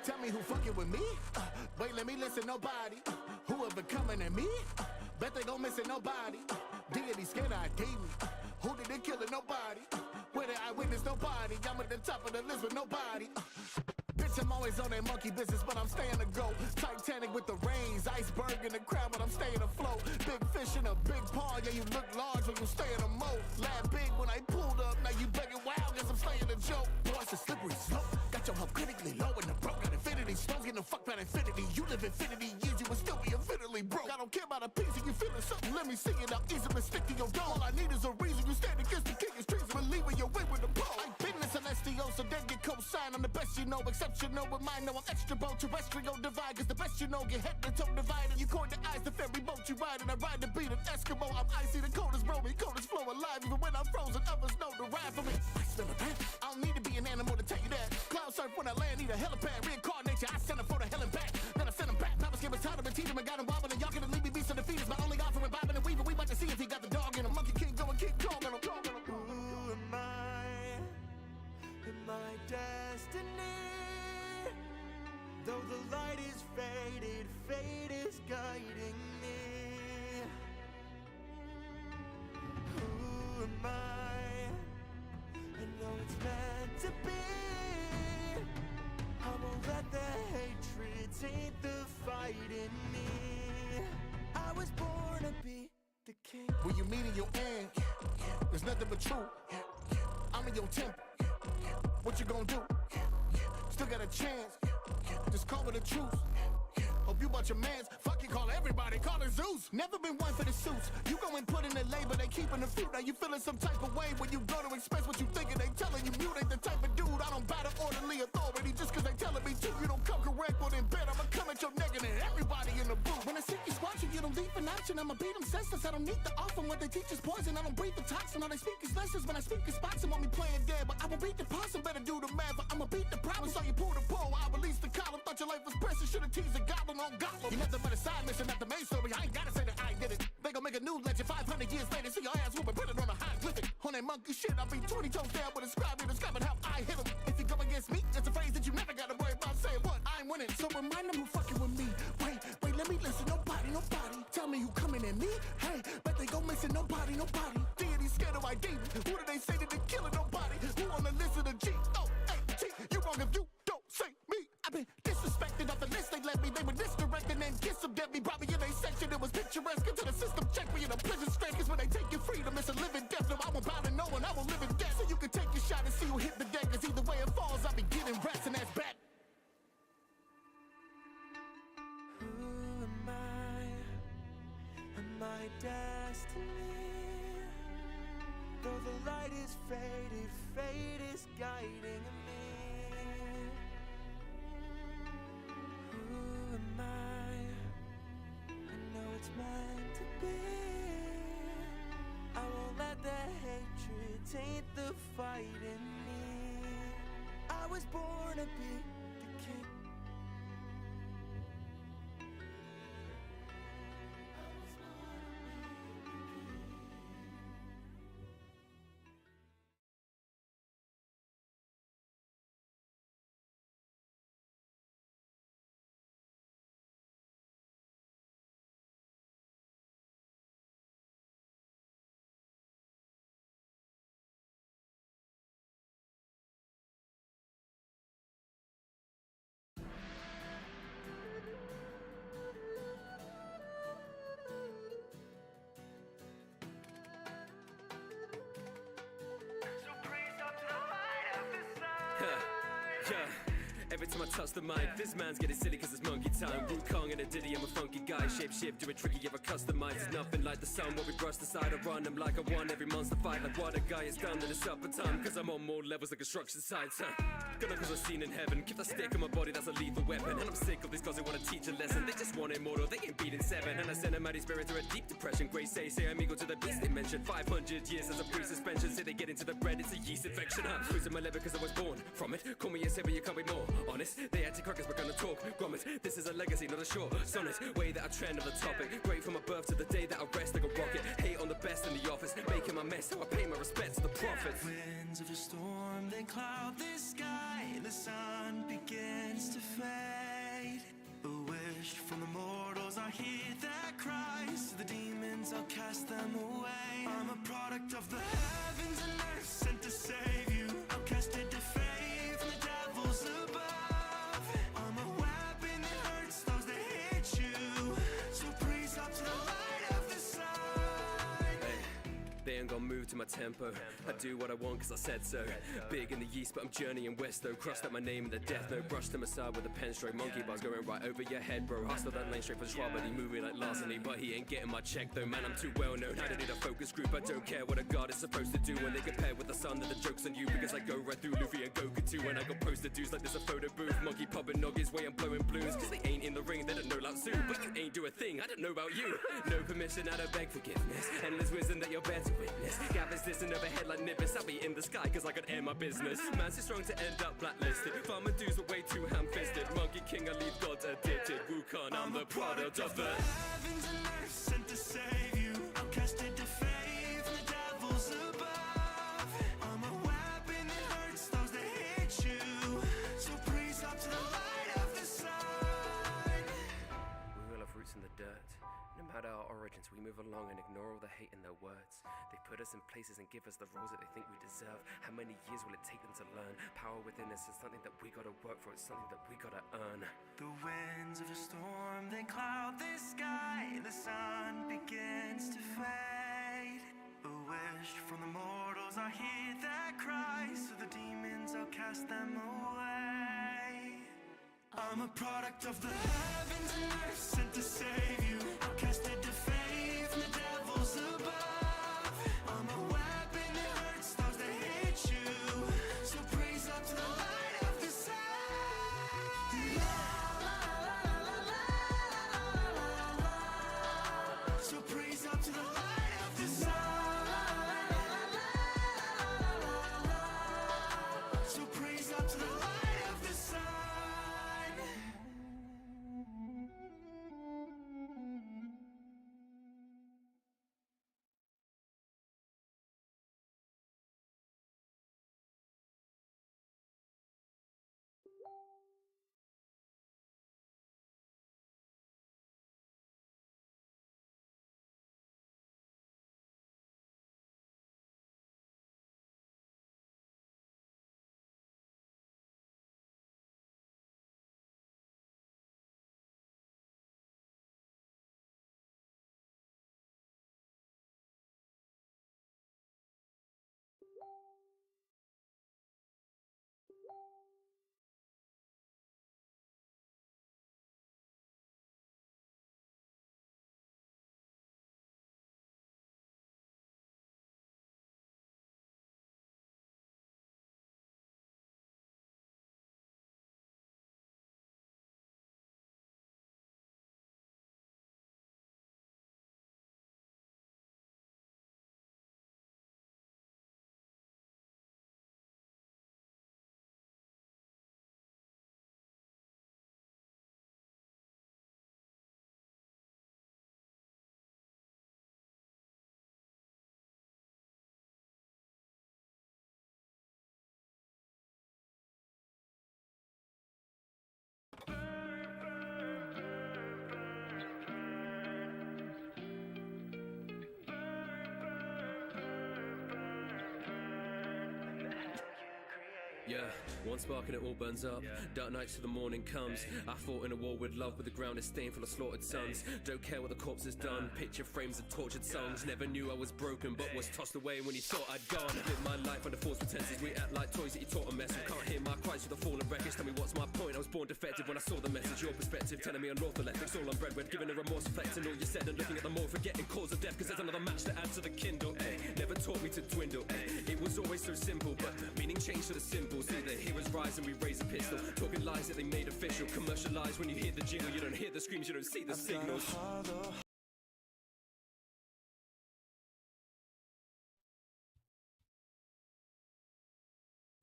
Tell me who fucking with me? Wait, let me listen, nobody. Whoever coming at me? Bet they gon' miss it, nobody. Deity scared I ID me. Who did they kill it? Nobody. Where did I witness? Nobody. I'm at the top of the list with nobody. Bitch, I'm always on that monkey business, but I'm staying to go. Titanic with the rains, iceberg in the crowd, but I'm staying afloat. Big fish in a big pond, yeah, you look large when you stay in a moat. Laugh big when I pulled up, now you begging wild, guess I'm slaying a joke. Boy, it's a slippery slope. Got your health critically low and the broke got infinity. Stones getting the fuck about infinity. You live infinity years, you will still be infinitely broke. I don't care about a piece of you feeling something, let me see it out easy, but stick to your goal. All I need is a reason you stand against the king, is treason, believing your way with the pole. I've been the celestial, so then get co-sign. I'm the best you know, exceptional with mine. No, I'm extra boat, terrestrial divide, cause the best you know get head to toe divided. You coin the eyes, the ferry boat you ride, and I ride the beat of Eskimo. I'm icy, the coldest bro, me coldest flow alive. Even when I'm frozen, others know to ride for me. I smell a pain. I don't need to be an animal to tell you that. Cloud surf when I land, need a helipad. Reincarnation, I send them for the hell and back. Then I send them back. Papa's giving time to teach him and got him wobbling. And y'all gonna leave me beast of the feet. It's my only offering, bobbing and weaving. We about to see if he got the dog in him. Monkey king going, keep going. Who am I? In my destiny? Though the light is faded, fate is guiding me. Who am I? I know it's meant to be. I won't let the hatred taint the fight in me. I was born to be the king. When you meet in your end, there's nothing but truth. I'm in your temple. What you gonna do? Still got a chance. Just call it the truth. Hope you bought your mans. Fuck you, call everybody, call it Zeus. Never been one for the suits. You go and put in the labor, they keeping the fruit. Now you feeling some type of way when you go to express what you thinking. They telling you mute ain't the type of dude. I don't battle orderly authority just cause they telling me to. You don't come correct, well then bet I'ma come at your neck and hit everybody in the booth. When I see you squatching, you don't leave an option. I'ma beat them senseless. I don't need the offer. What they teach is poison. I don't breathe the toxin. All they speak is lessons. When I speak is spots and want me playing dead. But I will beat the possum. Better do the math. I'ma beat the problem. So you pull the pole. I release the column. Thought your life was precious. Should've teased a goblin on goblin. You nothing but a side mission, not the main story. I ain't gotta say that I did it. They gon' make a new legend 500 years later. See your ass whooping, put it on a hieroglyphic. On that monkey shit, I'll be 20 toes down with a scribe here describing how I hit him. If you go against me, it's a phrase that you never gotta worry about saying what I'm winning. So remind them who fucking with me. Wait, let me listen. Nobody. Tell me who coming at me. Hey, bet they gon' miss it. Nobody. Deity scared of ID. Who do they say that they killing? Nobody. Who on the list of the G-O-A-T? You wrong if you don't say me. I've been disrespected off the list they left me. They were misdirected and kiss them dead me. Brought me in a section. It was picturesque until the system checked me in a prison straight. Cause when they take your freedom, it's a living death. No, I won't bow to no one. I will live in death. So you can take your shot and see who hit the deck. Cause either way it falls, I'll be getting rats and that's bad. Who am I? Am I destiny? Though the light is faded, fate is guiding me. Who am I? I know it's meant to be. I won't let the hatred taint the fight in me. I was born to be the king. Every time I touch the mic, this man's getting silly cause it's monkey time. Wukong and a ditty, I'm a funky guy. Shape shift, do it tricky, ever customized. It's nothing like the sun where we brush the side. I run them like I won every monster fight. Like what a guy has done, then it's up a ton. Cause I'm on more levels like construction sites. Gonna cause a scene in heaven. Keep that stick on my body, that's a lethal weapon. And I'm sick of these cause they wanna teach a lesson. They just want immortal, they ain't beating 7. And I send a mighty spirit through a deep depression. Grace say I'm equal to the beast they mentioned. 500 years as a pre-suspension. Say they get into the bread, it's a yeast infection. I'm losing my level cause I was born from it. Call me a savior, you can't be more honest. They anti-crackers, we're gonna talk grommets. This is a legacy, not a short sonnet. Way that I trend on the topic. Great from my birth to the day that I rest like a rocket. Hate on the best, in the office, making my mess, so I pay my respects to the prophets. Winds of a storm, they cloud the sky. The sun begins to fade. A wish from the mortals, I hear that cries. To the demons, I'll cast them away. I'm a product of the heavens and earth, sent to save you. Outcasted to fade from the devils above. I'm a weapon that hurts those that hate you. So breeze up to the light of the sun. They ain't gonna move to my tempo. I do what I want cause I said so. Big in the east but I'm journeying west though. Crossed out my name in the death note. Brushed to my side with a pen stroke. Monkey bars going right over your head bro. Hustle that lane straight for Schwab but he moving like larceny. But he ain't getting my check though. Man, I'm too well known. I don't need a focus group. I don't care what a god is supposed to do. When they compare with the sun that the joke's on you. Because I go right through Luffy and Goku too. When I got posted dudes like there's a photo booth. Monkey popping noggies way I'm blowing balloons. Cause they ain't in the ring, they don't know Lao Tzu. But you ain't do a thing, I don't know about you. No permission, I don't beg forgiveness. Endless wisdom that you're better witness. Gathers this and overhead like nimbus. I'll be in the sky cause I could air my business. Man's too strong to end up blacklisted. Farmer dudes are way too ham-fisted. Monkey king, I leave gods addicted. Wukong, I'm the product of the heavens and earth, sent to save you. Outcasted to fade from the devils above. I'm a weapon that hurts those that hate you. So breeze up to the light of the sun. We all have roots in the dirt. No matter our origins, we move along and ignore all the hate in their words. They put us in places and give us the roles that they think we deserve. How many years will it take them to learn? Power within us is something that we gotta work for. It's something that we gotta earn. The winds of a storm, they cloud the sky. The sun begins to fade. A wish from the mortals, I hear that cry. So the demons, I'll cast them away. I'm a product of the heavens and earth, sent to save you. Outcasted to fade from the devils above. I'm a weapon that hurts those that hate you. So breeze up to the light of the sun. So breeze up to the light of the sun. So breeze up to the light of the sun. Yeah, one spark and it all burns up. Dark nights till the morning comes. I fought in a war with love, but the ground is stained full of slaughtered sons. Don't care what the corpse has done. Picture frames of tortured songs. Never knew I was broken, but was tossed away when you thought I'd gone. Live my life under false pretenses. We act like toys that you taught a mess. You can't hear my cries for the fallen wreckage. Tell me what's my point? I was born defective when I saw the message. Your perspective telling me unlawful ethics. All I'm bred with, giving a remorse, reflecting all you said and looking at the more, forgetting cause of death. Cause there's another match to add to the Kindle. Never taught me to dwindle. It was always so simple, but meaning changed to the symbols. See the heroes rise and we raise a pistol. Talking lies that they made official. Commercialized when you hear the jingle. You don't hear the screams, you don't see the signals.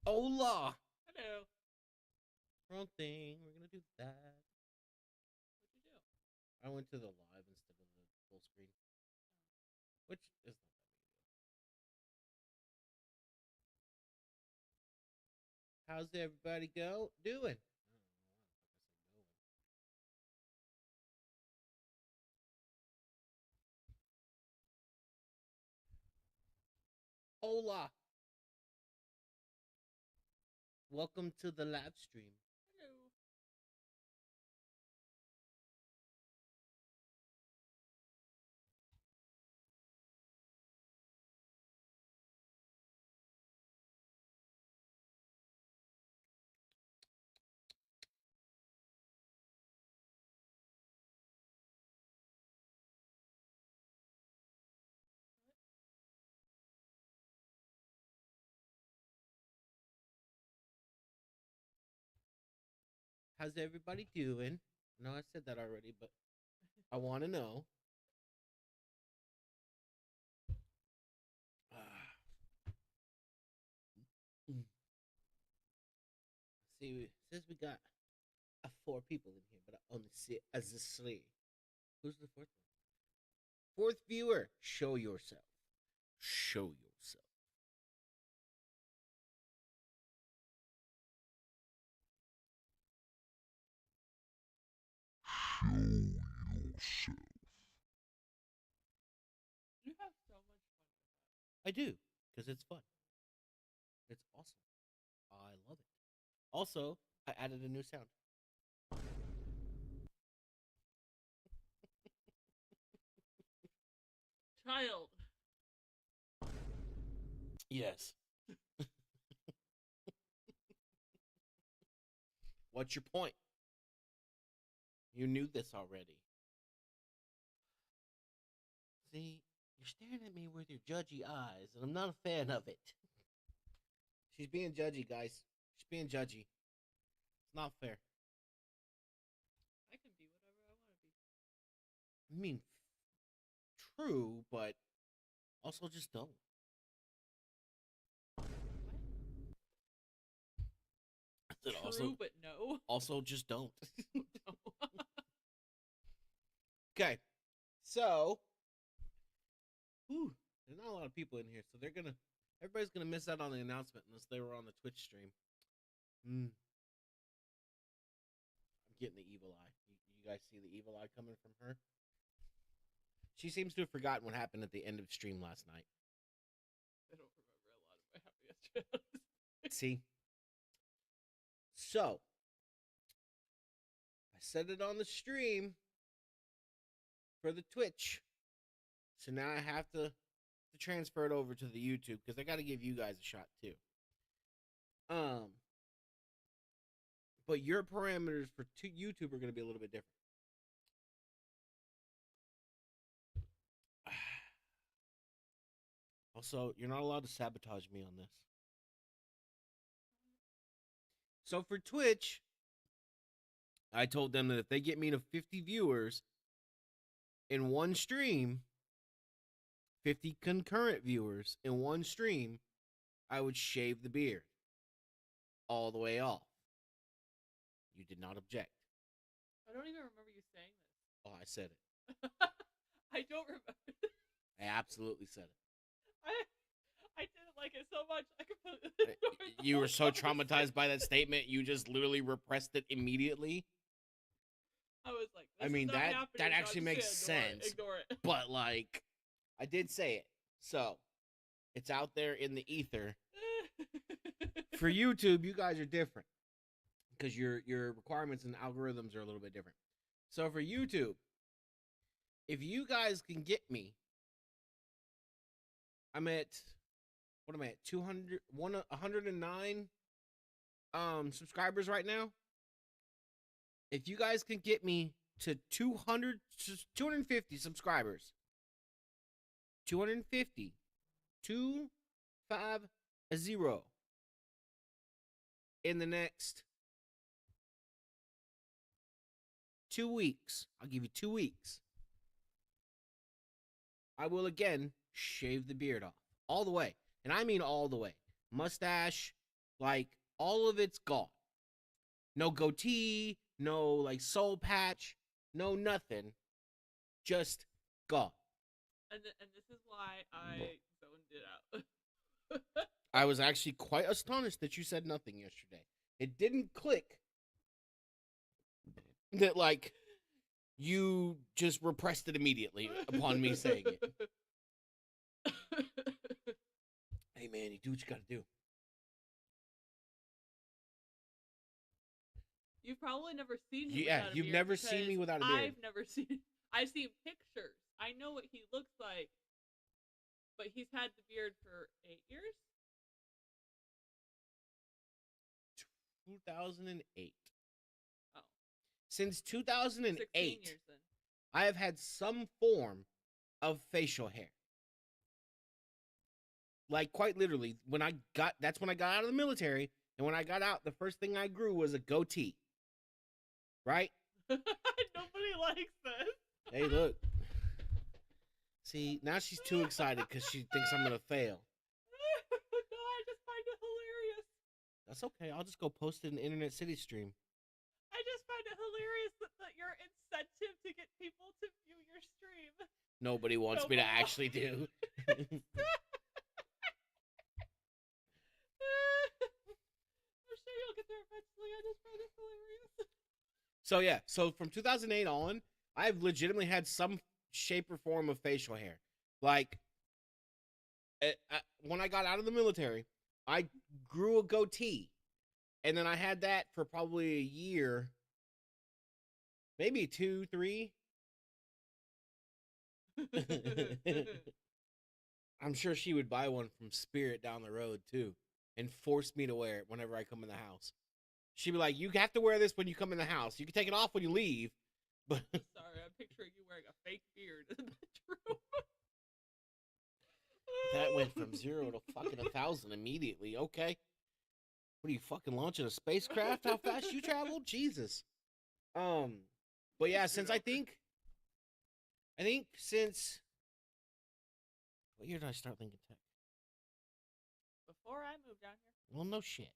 Hola! Hello. Wrong thing. We're gonna do that. What'd you do? I went to the live instead of the full screen. Which is not that big How's everybody doing? Hola. Welcome to the live stream. Hello. How's everybody doing? I know I said that already, but I want to know. See, it says we got 4 people in here, but I only see it as a 3. Who's the 4th one? 4th viewer, show yourself. Show yourself. You have so much fun. I do, because it's fun. It's awesome. I love it. Also, I added a new sound. Child. Yes. What's your point? You knew this already. See, you're staring at me with your judgy eyes, and I'm not a fan of it. She's being judgy, guys. She's being judgy. It's not fair. I can be whatever I want to be. I mean, true, but also just don't. I said True, also, but no. also just don't. No. Okay, so, there's not a lot of people in here, so everybody's gonna miss out on the announcement unless they were on the Twitch stream. I'm getting the evil eye. You guys see the evil eye coming from her? She seems to have forgotten what happened at the end of stream last night. I don't remember a lot of my happiest chats. See? So, I said it on the stream for the Twitch. So now I have to transfer it over to the YouTube because I got to give you guys a shot too. But your parameters for YouTube are going to be a little bit different. Also, you're not allowed to sabotage me on this. So for Twitch, I told them that if they get me to 50 viewers in one stream, 50 concurrent viewers in one stream, I would shave the beard all the way off. You did not object. I don't even remember you saying this. Oh, I said it. I don't remember. I absolutely said it. I didn't like it so much. I completely You were so traumatized by that statement, you just literally repressed it immediately. I was like, this I mean, is not that happening, so actually I'm makes just gonna sense. Ignore it. But like, I did say it, so it's out there in the ether. For YouTube, you guys are different because your requirements and algorithms are a little bit different. So for YouTube, if you guys can get me, I'm at, what am I at? 109 subscribers right now. If you guys can get me to 250 subscribers, 250, 250 in the next 2 weeks, I'll give you 2 weeks, I will again shave the beard off all the way. And I mean all the way. Mustache, like all of it's gone. No goatee, no like soul patch, no nothing. Just gone. And this is why I zoned it out. I was actually quite astonished that you said nothing yesterday. It didn't click that, like, you just repressed it immediately upon me saying it. Hey, man, you do what you gotta do. You've probably never seen him Yeah, without a you've beard. never seen me because without a beard. I've never seen. I've seen pictures. I know what he looks like, but he's had the beard for 8 years. 2008. Oh, Since 16 2008, years then. I have had some form of facial hair. Like, quite literally, that's when I got out of the military, and when I got out, the first thing I grew was a goatee. Right? Nobody likes this. Hey, look. See, now she's too excited because she thinks I'm gonna fail. No, I just find it hilarious. That's okay. I'll just go post it in the Internet City stream. I just find it hilarious that your incentive to get people to view your stream. Nobody wants me to actually do. I'm sure you'll get there eventually. I just find it hilarious. So yeah, so from 2008 on, I've legitimately had some shape or form of facial hair. Like, when I got out of the military, I grew a goatee, and then I had that for probably a year, maybe 2, 3. I'm sure she would buy one from Spirit down the road too, and force me to wear it whenever I come in the house. She'd be like, "You have to wear this when you come in the house. You can take it off when you leave." But sorry, I'm picturing you wearing a fake beard in the bedroom. that went from 0 to fucking 1,000 immediately. Okay, what are you fucking launching a spacecraft? How fast you travel? Jesus. But yeah, since I think since what year did I start Lincoln Tech? Before I moved down here. Well, no shit.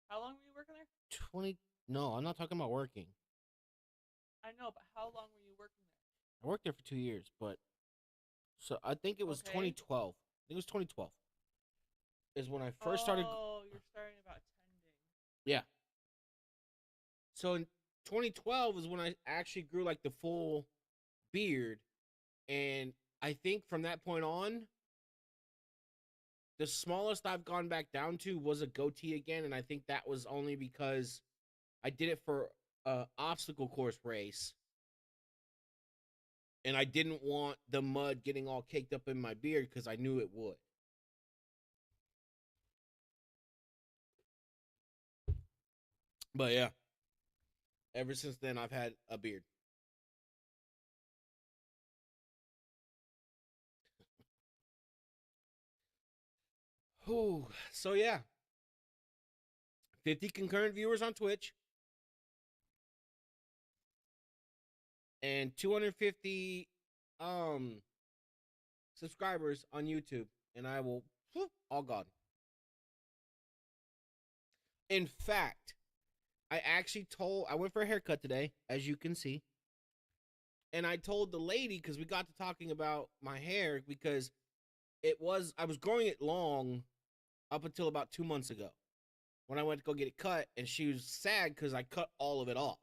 How long were you working there? 20. No, I'm not talking about working. I know, but how long were you working there? I worked there for 2 years, but so I think it was Okay. 2012. I think it was 2012 is when I first started. Oh, you're starting about tending. Yeah. So in 2012 is when I actually grew like the full beard, and I think from that point on, the smallest I've gone back down to was a goatee again, and I think that was only because I did it for an obstacle course race, and I didn't want the mud getting all caked up in my beard because I knew it would. But yeah, ever since then, I've had a beard. Whew. So yeah, 50 concurrent viewers on Twitch and 250 subscribers on YouTube, and I will all gone. In fact, I went for a haircut today, as you can see, and I told the lady, because we got to talking about my hair, because I was growing it long up until about 2 months ago when I went to go get it cut, and she was sad because I cut all of it off.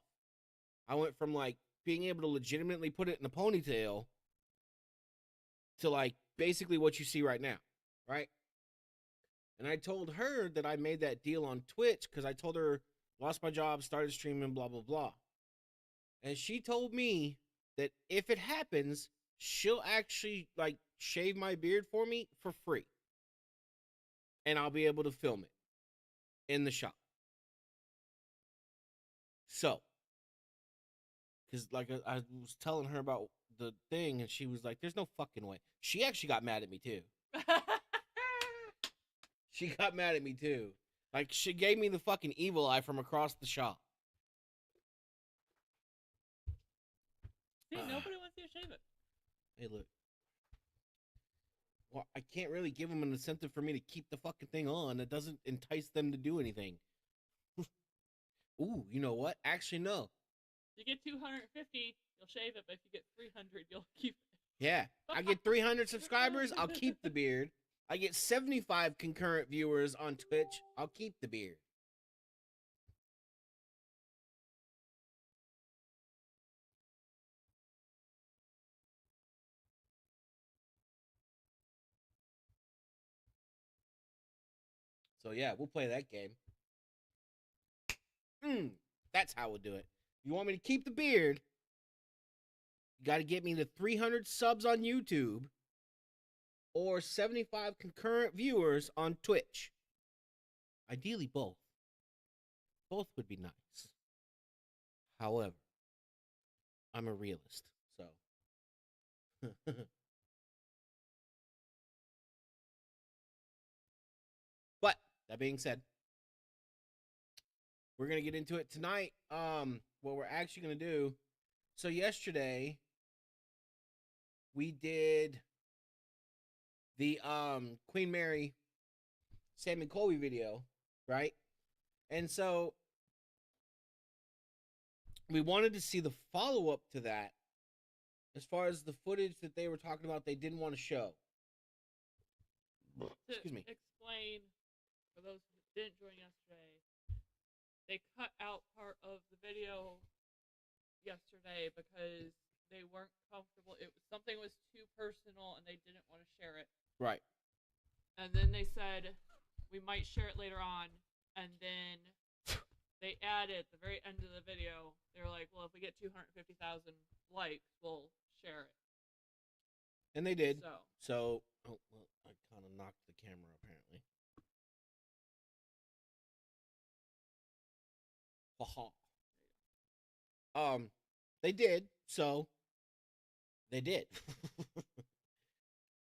I went from like being able to legitimately put it in a ponytail to like basically what you see right now, right? And I told her that I made that deal on Twitch because I told her lost my job, started streaming, blah, blah, blah. And she told me that if it happens, she'll actually like shave my beard for me for free. And I'll be able to film it in the shop. So, because like I was telling her about the thing, and she was like, "There's no fucking way." She actually got mad at me too. She got mad at me too. Like, she gave me the fucking evil eye from across the shop. See, nobody wants you to shave it. Hey, look. Well, I can't really give them an incentive for me to keep the fucking thing on. It doesn't entice them to do anything. Ooh, you know what? Actually, no. You get 250, you'll shave it, but if you get 300, you'll keep it. Yeah, I get 300 subscribers, I'll keep the beard. I get 75 concurrent viewers on Twitch, I'll keep the beard. So yeah, we'll play that game. That's how we'll do it. If you want me to keep the beard, you got to get me to 300 subs on YouTube or 75 concurrent viewers on Twitch. Ideally, both. Both would be nice. However, I'm a realist, so. But that being said, we're gonna get into it tonight. What we're actually gonna do. So yesterday, we did the Queen Mary Sam and Colby video, right? And so we wanted to see the follow-up to that as far as the footage that they were talking about they didn't want to show. Excuse me. Explain, for those who didn't join yesterday, they cut out part of the video yesterday because they weren't comfortable. Something was too personal and they didn't want to share it. Right. And then they said, we might share it later on. And then they added at the very end of the video, they were like, well, if we get 250,000 likes, we'll share it. And they did. So oh, well, I kind of knocked the camera apparently. Haha. They did. So they did.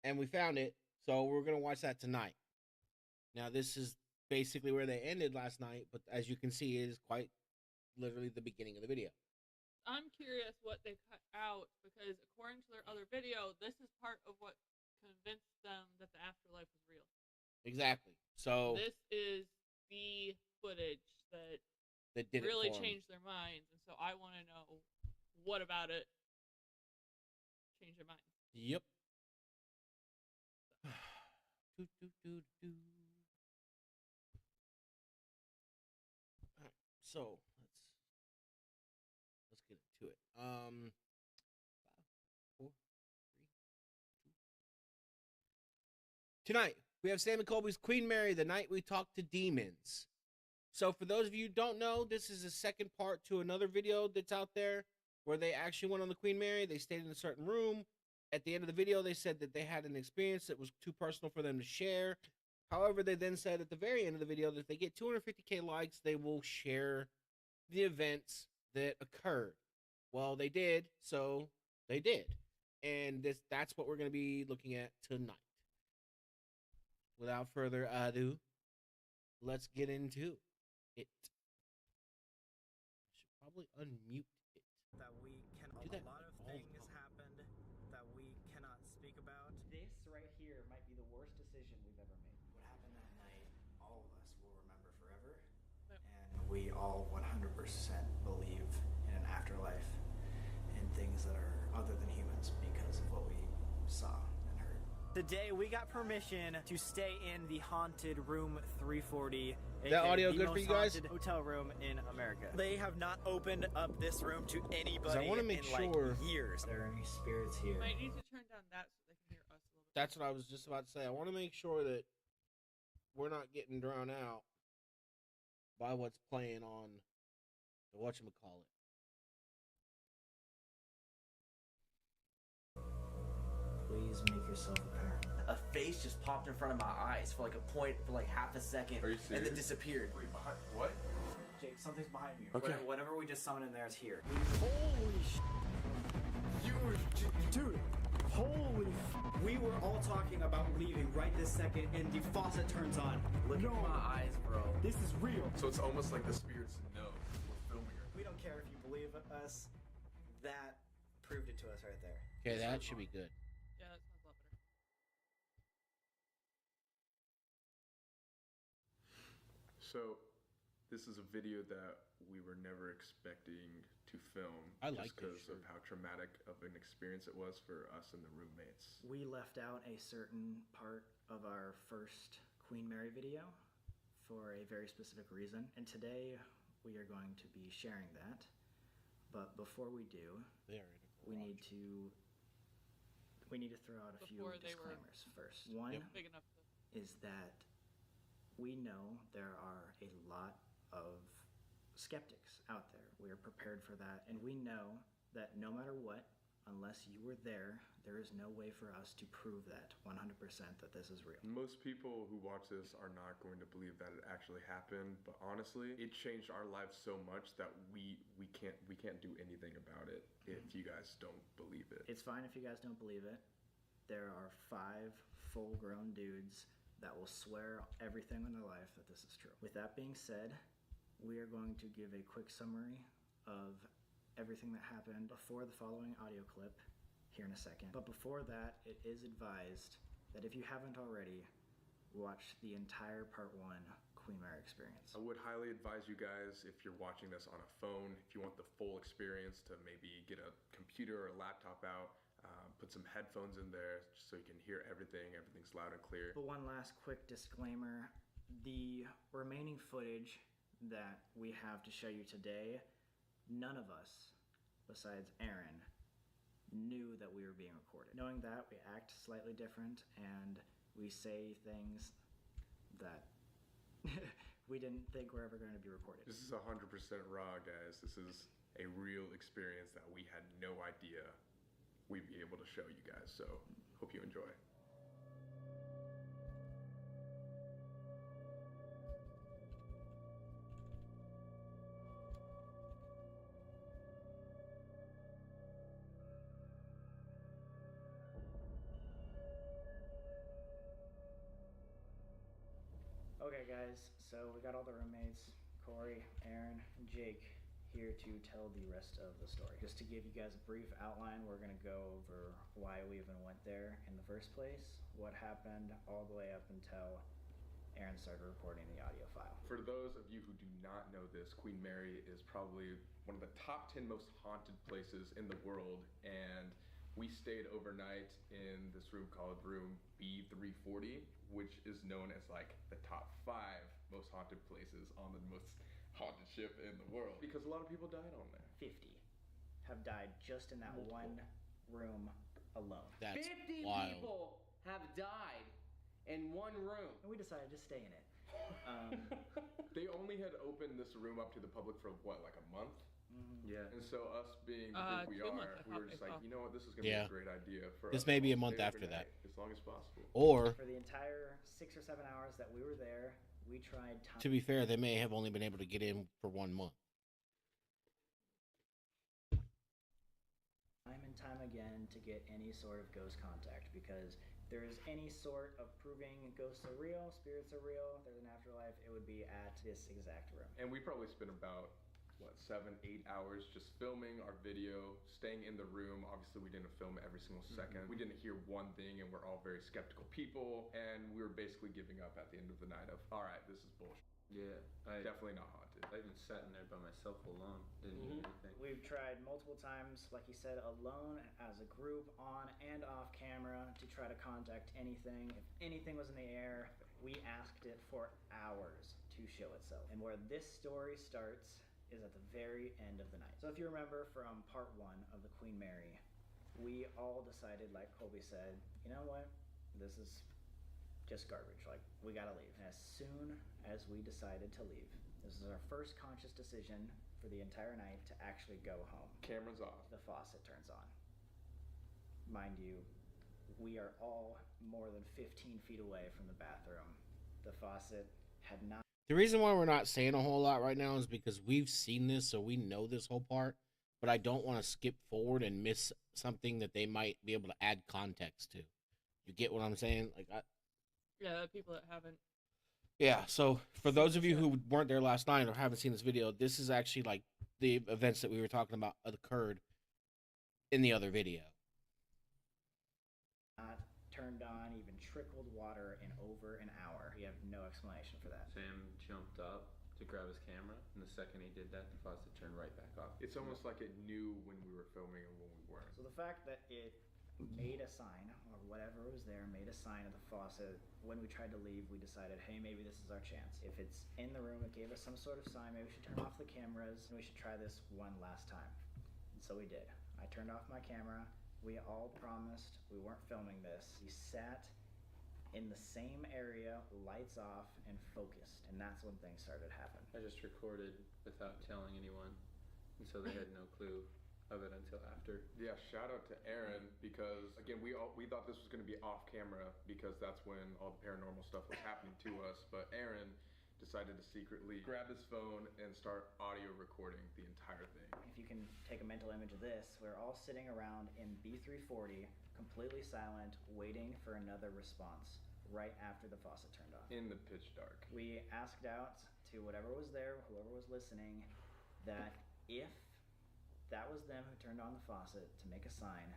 And we found it. So we're going to watch that tonight. Now, this is basically where they ended last night, but as you can see, it is quite literally the beginning of the video. I'm curious what they cut out because according to their other video, this is part of what convinced them that the afterlife was real. Exactly. So this is the footage that did really it for changed their minds, and so I want to know what about it changed their minds. Yep. Alright, so let's get into it. 5, 4, 3, 2. Tonight we have Sam and Colby's Queen Mary, the night we talked to demons. So for those of you who don't know, this is a second part to another video that's out there where they actually went on the Queen Mary. They stayed in a certain room. At the end of the video, they said that they had an experience that was too personal for them to share. However, they then said at the very end of the video that if they get 250K likes, they will share the events that occurred. Well, they did, so they did. And that's what we're going to be looking at tonight. Without further ado, let's get into it. I should probably unmute it. That we can. Do that A lot of all the things time. happened that we cannot speak about. This right here might be the worst decision we've ever made. What happened that night, all of us will remember forever. Yep. And we all 100% believe in an afterlife and things that are other than humans because of what we saw and heard. Today we got permission to stay in the haunted room 340. That aka audio the good for most you guys? haunted hotel room in America. They have not opened up this room to anybody wanna make in sure- like years. Are there any spirits here? You might need to turn down that so they can hear us a little bit. That's what I was just about to say. I want to make sure that we're not getting drowned out by what's playing on the whatchamacallit. Please make yourself apparent. A face just popped in front of my eyes for like a point for like half a second. Are you and then serious? disappeared. Wait, behind what? Jake, something's behind you. Okay. Whatever we just summoned in there is here. Holy sh! Dude, holy We were all talking about leaving right this second and the faucet turns on. Look at my eyes, bro. This is real. So it's almost like the spirits know we're filming it. We don't care if you believe us. That proved it to us right there. Okay, that should be good. Yeah, that sounds a lot better. So, this is a video that we were never expecting to to film. I just like this because of shirt. how traumatic of an experience it was for us and the roommates. We left out a certain part of our first Queen Mary video for a very specific reason, and today we are going to be sharing that. But before we do, we need to throw out a few Before they were disclaimers first. One big enough to. is that we know there are a lot of skeptics out there. We are prepared for that, and we know that no matter what, unless you were there, there is no way for us to prove that 100% that this is real. Most people who watch this are not going to believe that it actually happened, but honestly, it changed our lives so much that we can't do anything about it if you guys don't believe it. It's fine if you guys don't believe it. There are 5 full-grown dudes that will swear everything in their life that this is true. With that being said, we are going to give a quick summary of everything that happened before the following audio clip here in a second. But before that, it is advised that if you haven't already, watch the entire part 1 Queen Mary experience. I would highly advise you guys, if you're watching this on a phone, if you want the full experience, to maybe get a computer or a laptop out, put some headphones in there just so you can hear everything. Everything's loud and clear. But one last quick disclaimer, the remaining footage that we have to show you today, none of us, besides Aaron, knew that we were being recorded. Knowing that, we act slightly different and we say things that we didn't think were ever going to be recorded. This is 100% raw, guys. This is a real experience that we had no idea we'd be able to show you guys, so hope you enjoy. Okay guys, so we got all the roommates, Corey, Aaron, and Jake, here to tell the rest of the story. Just to give you guys a brief outline, we're gonna go over why we even went there in the first place, what happened all the way up until Aaron started recording the audio file. For those of you who do not know this, Queen Mary is probably one of the top 10 most haunted places in the world, and we stayed overnight in this room called room B340, which is known as like the top 5 most haunted places on the most haunted ship in the world, because a lot of people died on there. 50 have died just in that one room alone. That's 50 wild. people have died in one room. And we decided to stay in it. They only had opened this room up to the public for what, like a month? Yeah. And so us being the group we 2 are, months, I we thought were they just like, saw. you know what, this is gonna Yeah. be a great idea for This us may to be a all month stay after that. overnight, as long as possible. Or, For the entire 6 or 7 hours that we were there, we tried to be fair, they may have only been able to get in for 1 month. time and time again to get any sort of ghost contact, because if there is any sort of proving ghosts are real, spirits are real, there's an afterlife, it would be at this exact room. And we probably spent about, what, 7-8 hours just filming our video, staying in the room. Obviously, we didn't film every single second. We didn't hear one thing, and we're all very skeptical people, and we were basically giving up at the end of the night of, all right, this is bullshit. Yeah, I Definitely not haunted. even sat in there by myself alone. Didn't hear anything. We've tried multiple times, like you said, alone, as a group, on and off camera, to try to contact anything. If anything was in the air, we asked it for hours to show itself. And where this story starts is at the very end of the night. So if you remember from part 1 of the Queen Mary, we all decided, like Colby said, you know what, this is just garbage, like, we gotta leave. And as soon as we decided to leave, this is our first conscious decision for the entire night to actually go home. Cameras off. The faucet turns on. Mind you, we are all more than 15 feet away from the bathroom. The faucet had not. The reason why we're not saying a whole lot right now is because we've seen this, so we know this whole part. But I don't want to skip forward and miss something that they might be able to add context to. You get what I'm saying? Like, Yeah, the people that haven't. yeah. So for those of you who weren't there last night or haven't seen this video, this is actually like the events that we were talking about occurred in the other video. Not turned on, even trickled water in over an hour. We have no explanation for that. Sam jumped up to grab his camera, and the second he did that, the faucet turned right back off. It's almost like it knew when we were filming and when we weren't. So the fact that it made a sign, or whatever was there, made a sign at the faucet, when we tried to leave, we decided, hey, maybe this is our chance. If it's in the room, it gave us some sort of sign, maybe we should turn off the cameras, and we should try this one last time. And so we did. I turned off my camera. We all promised we weren't filming this. We sat in the same area, lights off, and focused. And that's when things started happening. I just recorded without telling anyone, and so they had no clue of it until after. Yeah, shout out to Aaron, because again, we thought this was going to be off camera because that's when all the paranormal stuff was happening to us. But Aaron decided to secretly grab his phone and start audio recording the entire thing. If you can take a mental image of this, we're all sitting around in B340, completely silent, waiting for another response right after the faucet turned off. In the pitch dark. We asked out to whatever was there, whoever was listening, that if that was them who turned on the faucet to make a sign,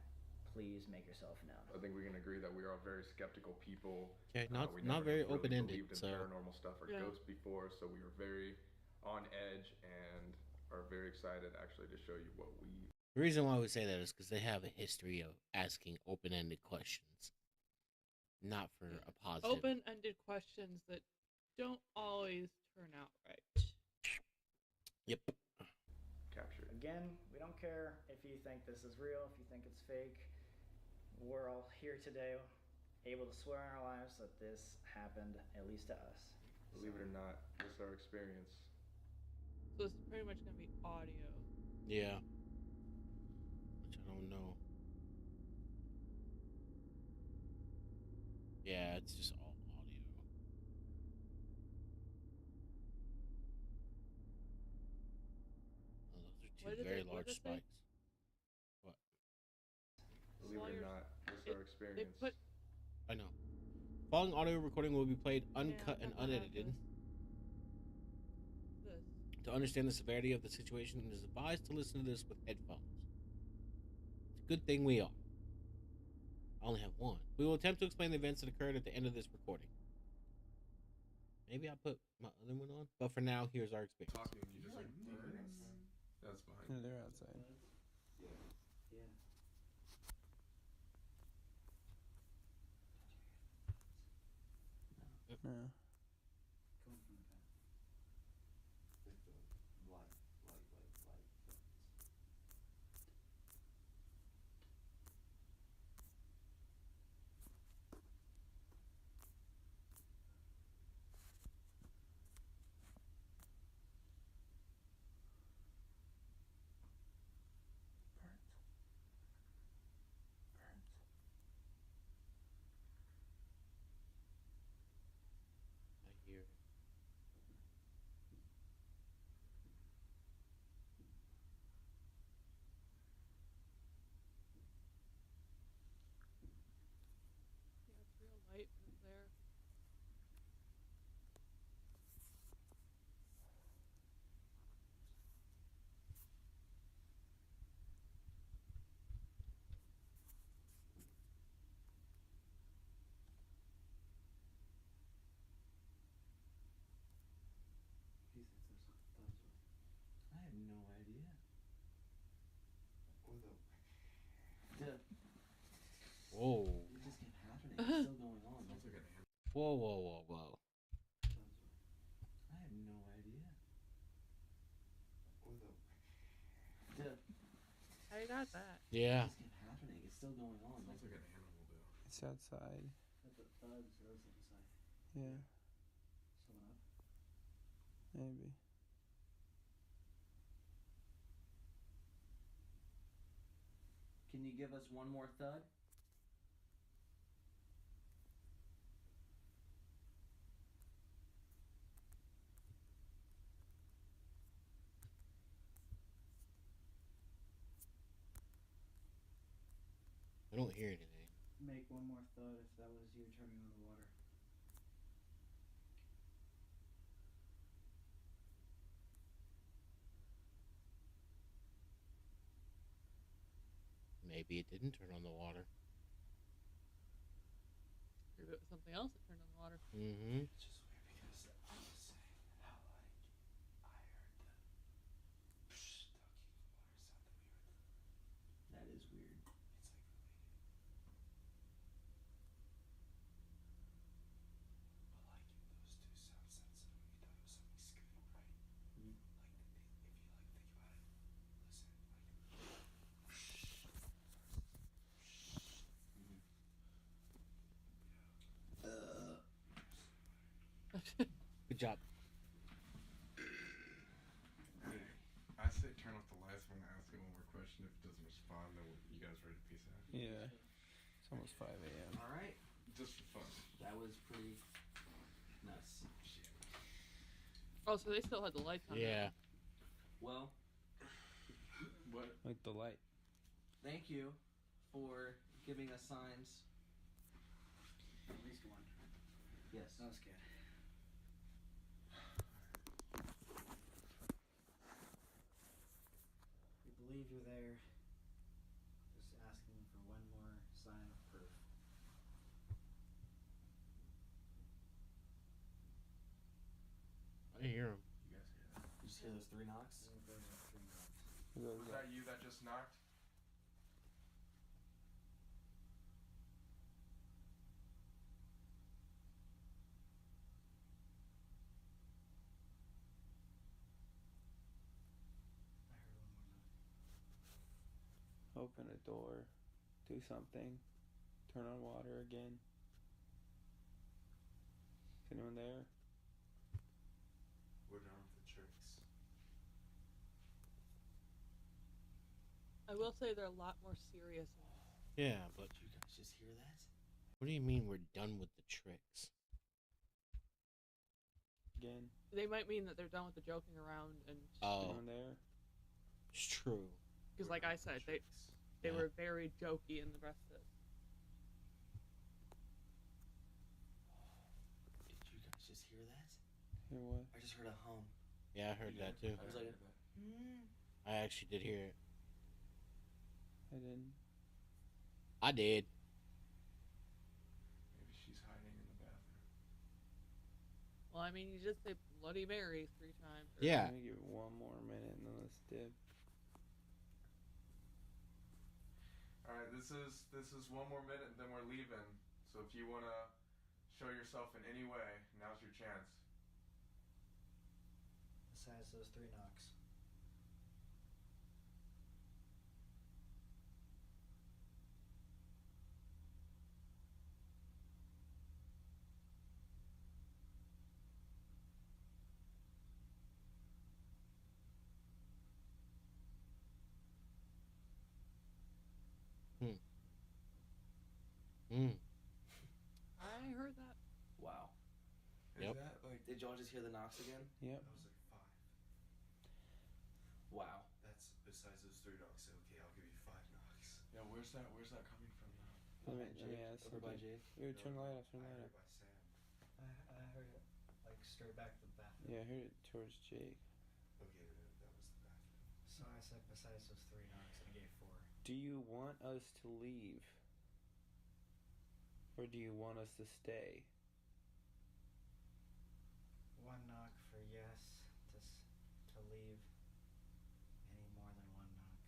please make yourself known. I think we can agree that we are all very skeptical people. Okay, We not never very really open-ended, believed in so paranormal stuff or ghosts before, so we were very on edge and are very excited actually to show you what we. the reason why we say that is because they have a history of asking open-ended questions, not for a positive. Open-ended questions that don't always turn out right. Yep. Captured. Again, we don't care if you think this is real, if you think it's fake. We're all here today, able to swear on our lives that this happened, at least to us. Believe it or not, this is our experience. So it's pretty much gonna be audio. Yeah. Which I don't know. Yeah, it's just all audio. Oh, those are two very large spikes. What? Believe it or not, this is our experience. I know. Following audio recording will be played uncut and unedited. To understand the severity of the situation, it is advised to listen to this with headphones. It's a good thing we are. I only have one. We will attempt to explain the events that occurred at the end of this recording. Maybe I'll put my other one on, but for now, here's our experience. Talking, you just like that's fine. Yeah, they're outside. Yeah. Yeah. Coming from the back. Like the light. I hear it. Yeah, it's real light from there. He thinks there's something thuds with. I have no idea. Or the. Whoa. It just kept happening. It's still going on. Whoa, whoa, whoa, whoa. I have no idea. Or the. How you got that? Yeah. It just kept happening. It's still going on. Sounds like an animal though. It's outside. But the thuds are also inside. Yeah, Someone up? maybe. Can you give us one more thud? I don't hear anything. Make one more thud if that was you turning on the water. Maybe it didn't turn on the water. Maybe it was something else that turned on the water. Mm-hmm. It's just weird because I was saying how Good job. I say turn off the lights. I'm gonna ask him one more question. If it doesn't respond, then you guys ready to peace out? Yeah. It's almost 5 a.m. All right. Just for fun. That was pretty nuts. Oh, so they still had the lights on. Yeah. Well, What? Like the light. thank you for giving us signs. At least one. Yes. That was good. We believe you're there. Just asking for one more sign of proof. I didn't hear him. You guys hear that? You just hear those 3 knocks? I think those are 3 knocks. Was that you that just knocked? I heard one more knock. Open a door. Do something. Turn on water again. Is anyone there? We're done with the tricks. I will say they're a lot more serious. Yeah, but Did you guys just hear that? what do you mean we're done with the tricks? Again? They might mean that they're done with the joking around, and Oh, Anyone there? it's true. because, like I said, they Yeah. were very jokey in the rest of this. Did you guys just hear that? Hear what? I just heard a hum. Yeah, I heard that too. I was like, I actually did hear it. I didn't. I did. Maybe she's hiding in the bathroom. Well, I mean, you just say Bloody Mary 3 times. Yeah. Let me give it one more minute and then let's dip. All right, this is one more minute, and then we're leaving. So if you wanna show yourself in any way, now's your chance. Besides those 3 knocks. I heard that. wow. Is Yep. that like Did y'all just hear the knocks again? Yep. That was like 5. Wow. That's besides those 3 knocks. Okay, I'll give you 5 knocks. yeah? Where's that coming from now? Let me ask Over by something. Jake. Here, turn the light off, turn I the light heard off. by Sam. I heard it like straight back to the bathroom. Yeah, I heard it towards Jake. Okay, that was the bathroom. So I said besides those 3 knocks, I gave 4. Do you want us to leave? Or do you want us to stay? 1 knock for yes to leave. Any more than 1 knock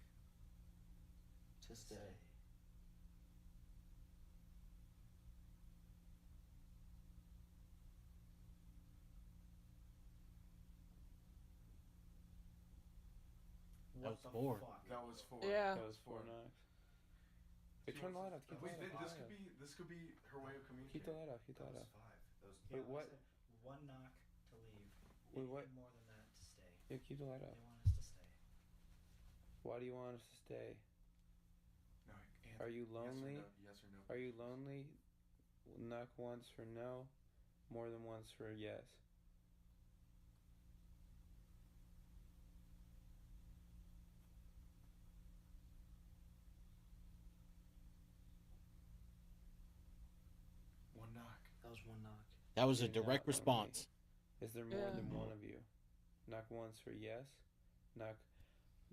To stay. That was the 4. fuck? That was 4. Yeah. That was 4 knocks. Hey, turn the light off. Keep the Wait, light off. this could be her way of Keep the communicating. light off. Keep the That light was off. 5. That was Wait, Yeah, what? I said 1 knock to leave. Wait, Anything what? more than that to stay. Yeah, keep the light They off. want us to stay. Why do you want us to stay? No, Are you lonely? Yes or no? Are you lonely? Knock once for no, more than once for yes. One knock. That was 1 knock. That was a You're not direct lonely. response. Is there more Yeah. than one of you? Knock once for yes. Knock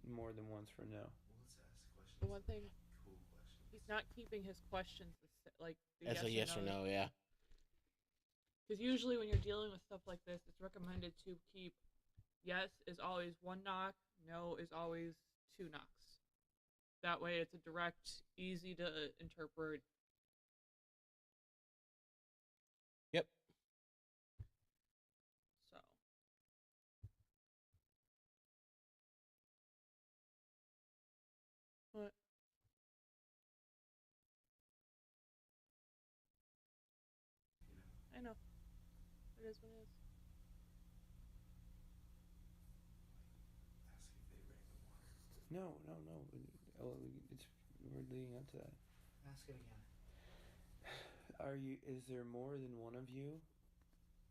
more than once for no. Well, let's ask questions. The one thing, Cool questions. he's not keeping his questions like the That's a yes or no, yeah. Because usually when you're dealing with stuff like this, it's recommended to keep yes is always 1 knock, no is always 2 knocks. That way it's a direct, easy to interpret. Yep. So. What? I know. It is what it is. No. It's we're leading up to that. Ask it again. Is there more than one of you?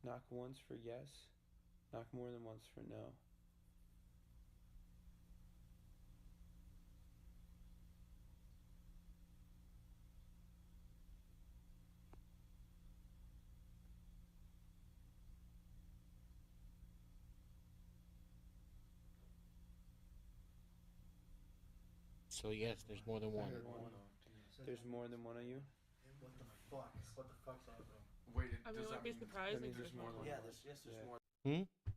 Knock once for yes. Knock more than once for no. So yes, there's more than one. There's more than one of you? What the fuck? What the fuck's happening? Wait, I mean, it wouldn't be surprising if there's more than one. Yeah, there's more.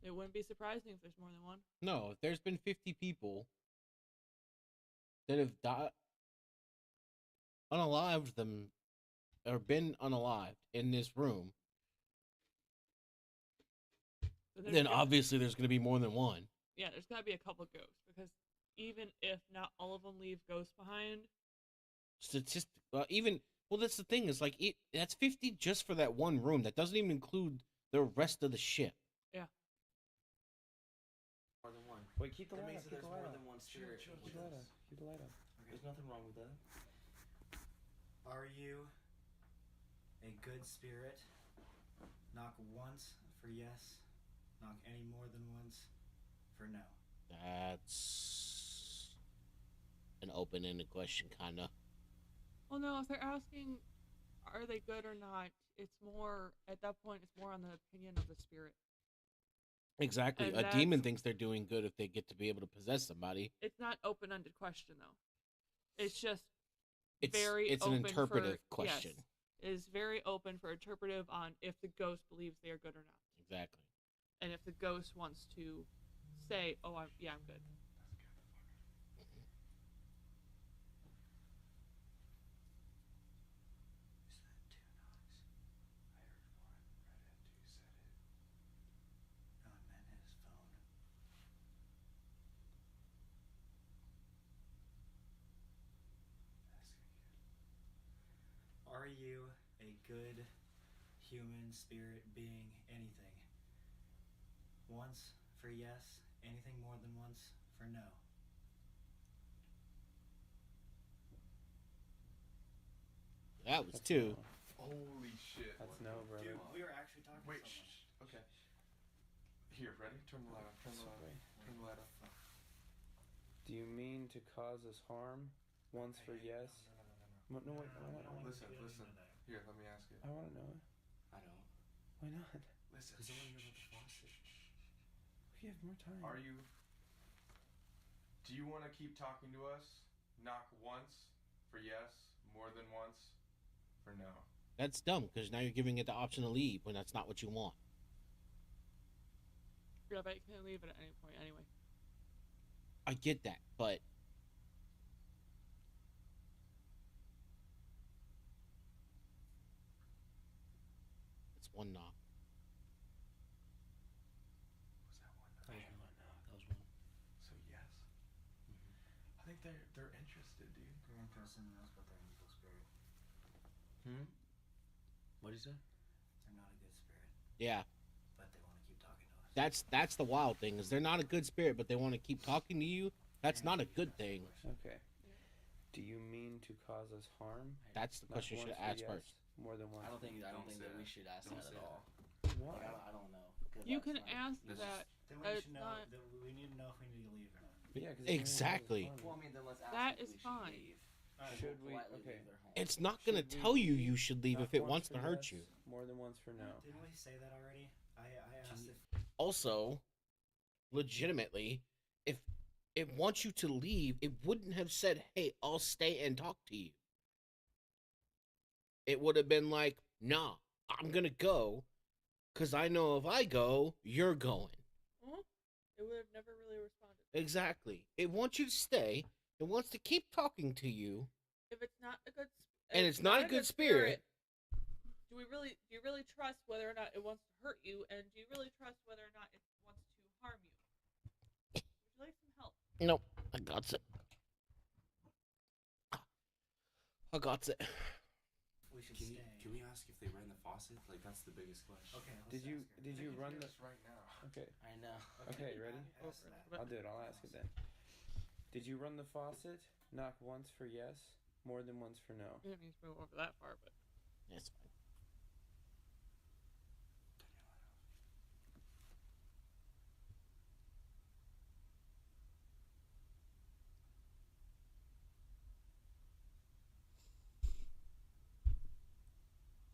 It wouldn't be surprising if there's more than one. No, if there's been 50 people that have died, unalived them, or been unalived in this room, then obviously there's going to be more than one. Yeah, there's got to be a couple ghosts, because even if not all of them leave ghosts behind, That's the thing, is like that's 50 just for that one room. That doesn't even include the rest of the ship. Yeah. More than one. Wait, keep the That light means up. that there's more than one spirit. Keep the light up. Keep the light up. There's nothing wrong with that. Are you a good spirit? Knock once for yes. Knock any more than once for no. That's an open-ended question, kind of. well, no, if they're asking, are they good or not, it's more, at that point, it's more on the opinion of the spirit. Exactly. And A demon thinks they're doing good if they get to be able to possess somebody. It's not open-ended question, though. It's just It's very an open interpretive for, question. Yes, it is very open for interpretive on if the ghost believes they are good or not. Exactly. And if the ghost wants to say, oh, I'm good. Are you a good human spirit being? Anything? Once for yes, anything more than once for no. That was two. Holy shit. That's no, brother. Dude, we were actually talking. Wait, okay. Here, ready? Turn the light on. Turn the light on. Turn the light on. Do you mean to cause us harm? Once for yes. No, wait. Listen. Here, let me ask you. I want to know it. I don't. Why not? Listen. We have more time. Do you want to keep talking to us? Knock once for yes, more than once for no. That's dumb, because now you're giving it the option to leave when that's not what you want. Yeah, but you can't leave it at any point anyway. I get that, but it's one knock. Was that one knock? That was one. So yes. I think they're interested, dude. They're interested in us, but they're an evil spirit. What did you say? They're not a good spirit. Yeah. But they want to keep talking to us. That's the wild thing, is they're not a good spirit, but they want to keep talking to you. That's not a good thing. Okay. Do you mean to cause us harm? That's the question you should ask first. More than once. I don't think that we should ask that at all. Why? Like, I don't know. You can ask that. Then we should know. We need to know if we need to leave or not. Yeah, exactly. Well, I mean, then let's ask That if is we fine. Should we? politely Okay. leave their home. It's not going to tell you should leave if it wants to hurt you. More than once for no. Didn't we say that already? I asked if. Also, legitimately, if it wants you to leave, it wouldn't have said, hey, I'll stay and talk to you. It would have been like, nah, I'm going to go, because I know if I go, you're going. It would have never really responded. Exactly. It wants you to stay. It wants to keep talking to you. If it's not a good And it's not a good spirit. Do you really trust whether or not it wants to hurt you, and do you really trust whether or not it wants to harm you? Would you like some help? Nope, I got it. I got it. We should Can stay. we ask if they ran the faucet? faucet? Like that's the biggest question. Okay. Did you run the right now? Okay. I know. Okay, ready? Ask that. I'll do it. I'll ask it then. Did you run the faucet? Knock once for yes, more than once for no. You don't need to move over that far, but That's fine.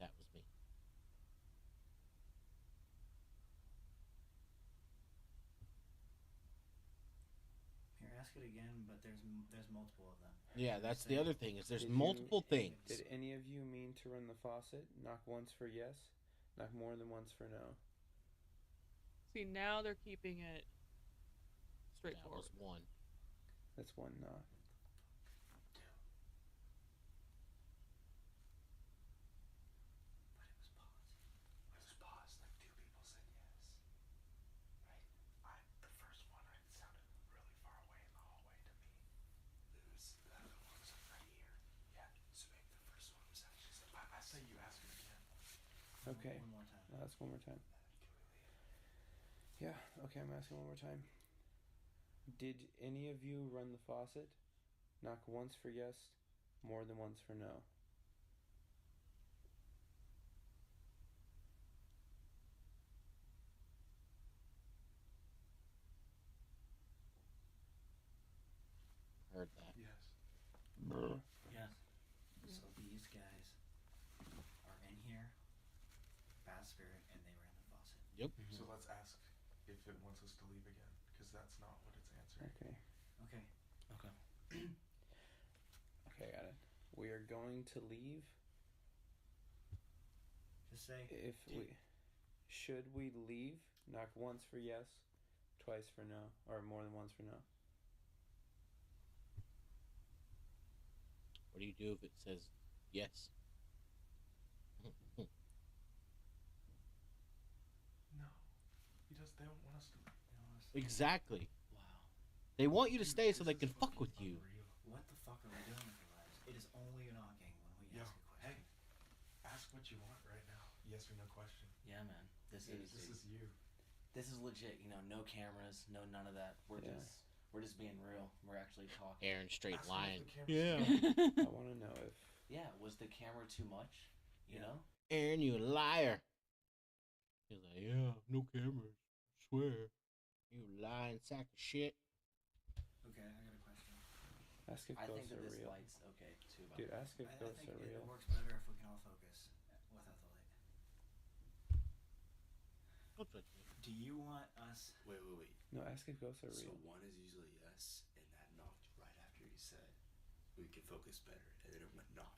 That was me. Here, ask it again, but there's multiple of them. Yeah, that's Say, the other thing is there's Did you- multiple things. Did any of you mean to run the faucet? Knock once for yes, knock more than once for no. see now they're keeping it That straightforward. was one. That's one knock. It was paused. Like two people said yes. Right? The first one, right, it sounded really far away in the hallway to me. It was the other one was right here. Yeah. So maybe the first one was actually. I say you ask it again. Okay. One more time. I'll ask one more time. Yeah, okay, I'm asking one more time. Did any of you run the faucet? Knock once for yes, more than once for no. Heard that. Yes. Yes. So these guys are in here, bad spirit, and they ran the faucet. Yep. So let's ask if it wants us to leave again, because that's not what it's answering. Okay. Okay. Okay. Okay, got it. We are going to leave. Just say. Should we leave? Knock once for yes, twice for no, or more than once for no. What do you do if it says yes? No. They don't want us to leave. Exactly. Wow. They want you to stay so they can fuck with you. What the fuck are we doing with our lives? It is only knocking when we Yo, ask a question. hey, ask what you want right now. Yes or no question. Yeah, man. This is you. This is legit. You know, no cameras, no none of that. We're just being real. We're actually talking. Aaron straight Ask them lying. if the camera's Yeah. I want to know if. Yeah, was the camera too much? You know? Aaron, you a liar. He's like, yeah, no cameras. I swear. You lying sack of shit. Okay, I got a question. Ask if I think ghosts that are this real. light's okay too. By Dude, the way. ask if I ghosts think are it real. works better if we can all focus without the light. Don't touch me. Do you want us? Wait. No, ask if ghosts are So real. one is usually yes, and that knocked right after you said we can focus better, and then it went knock.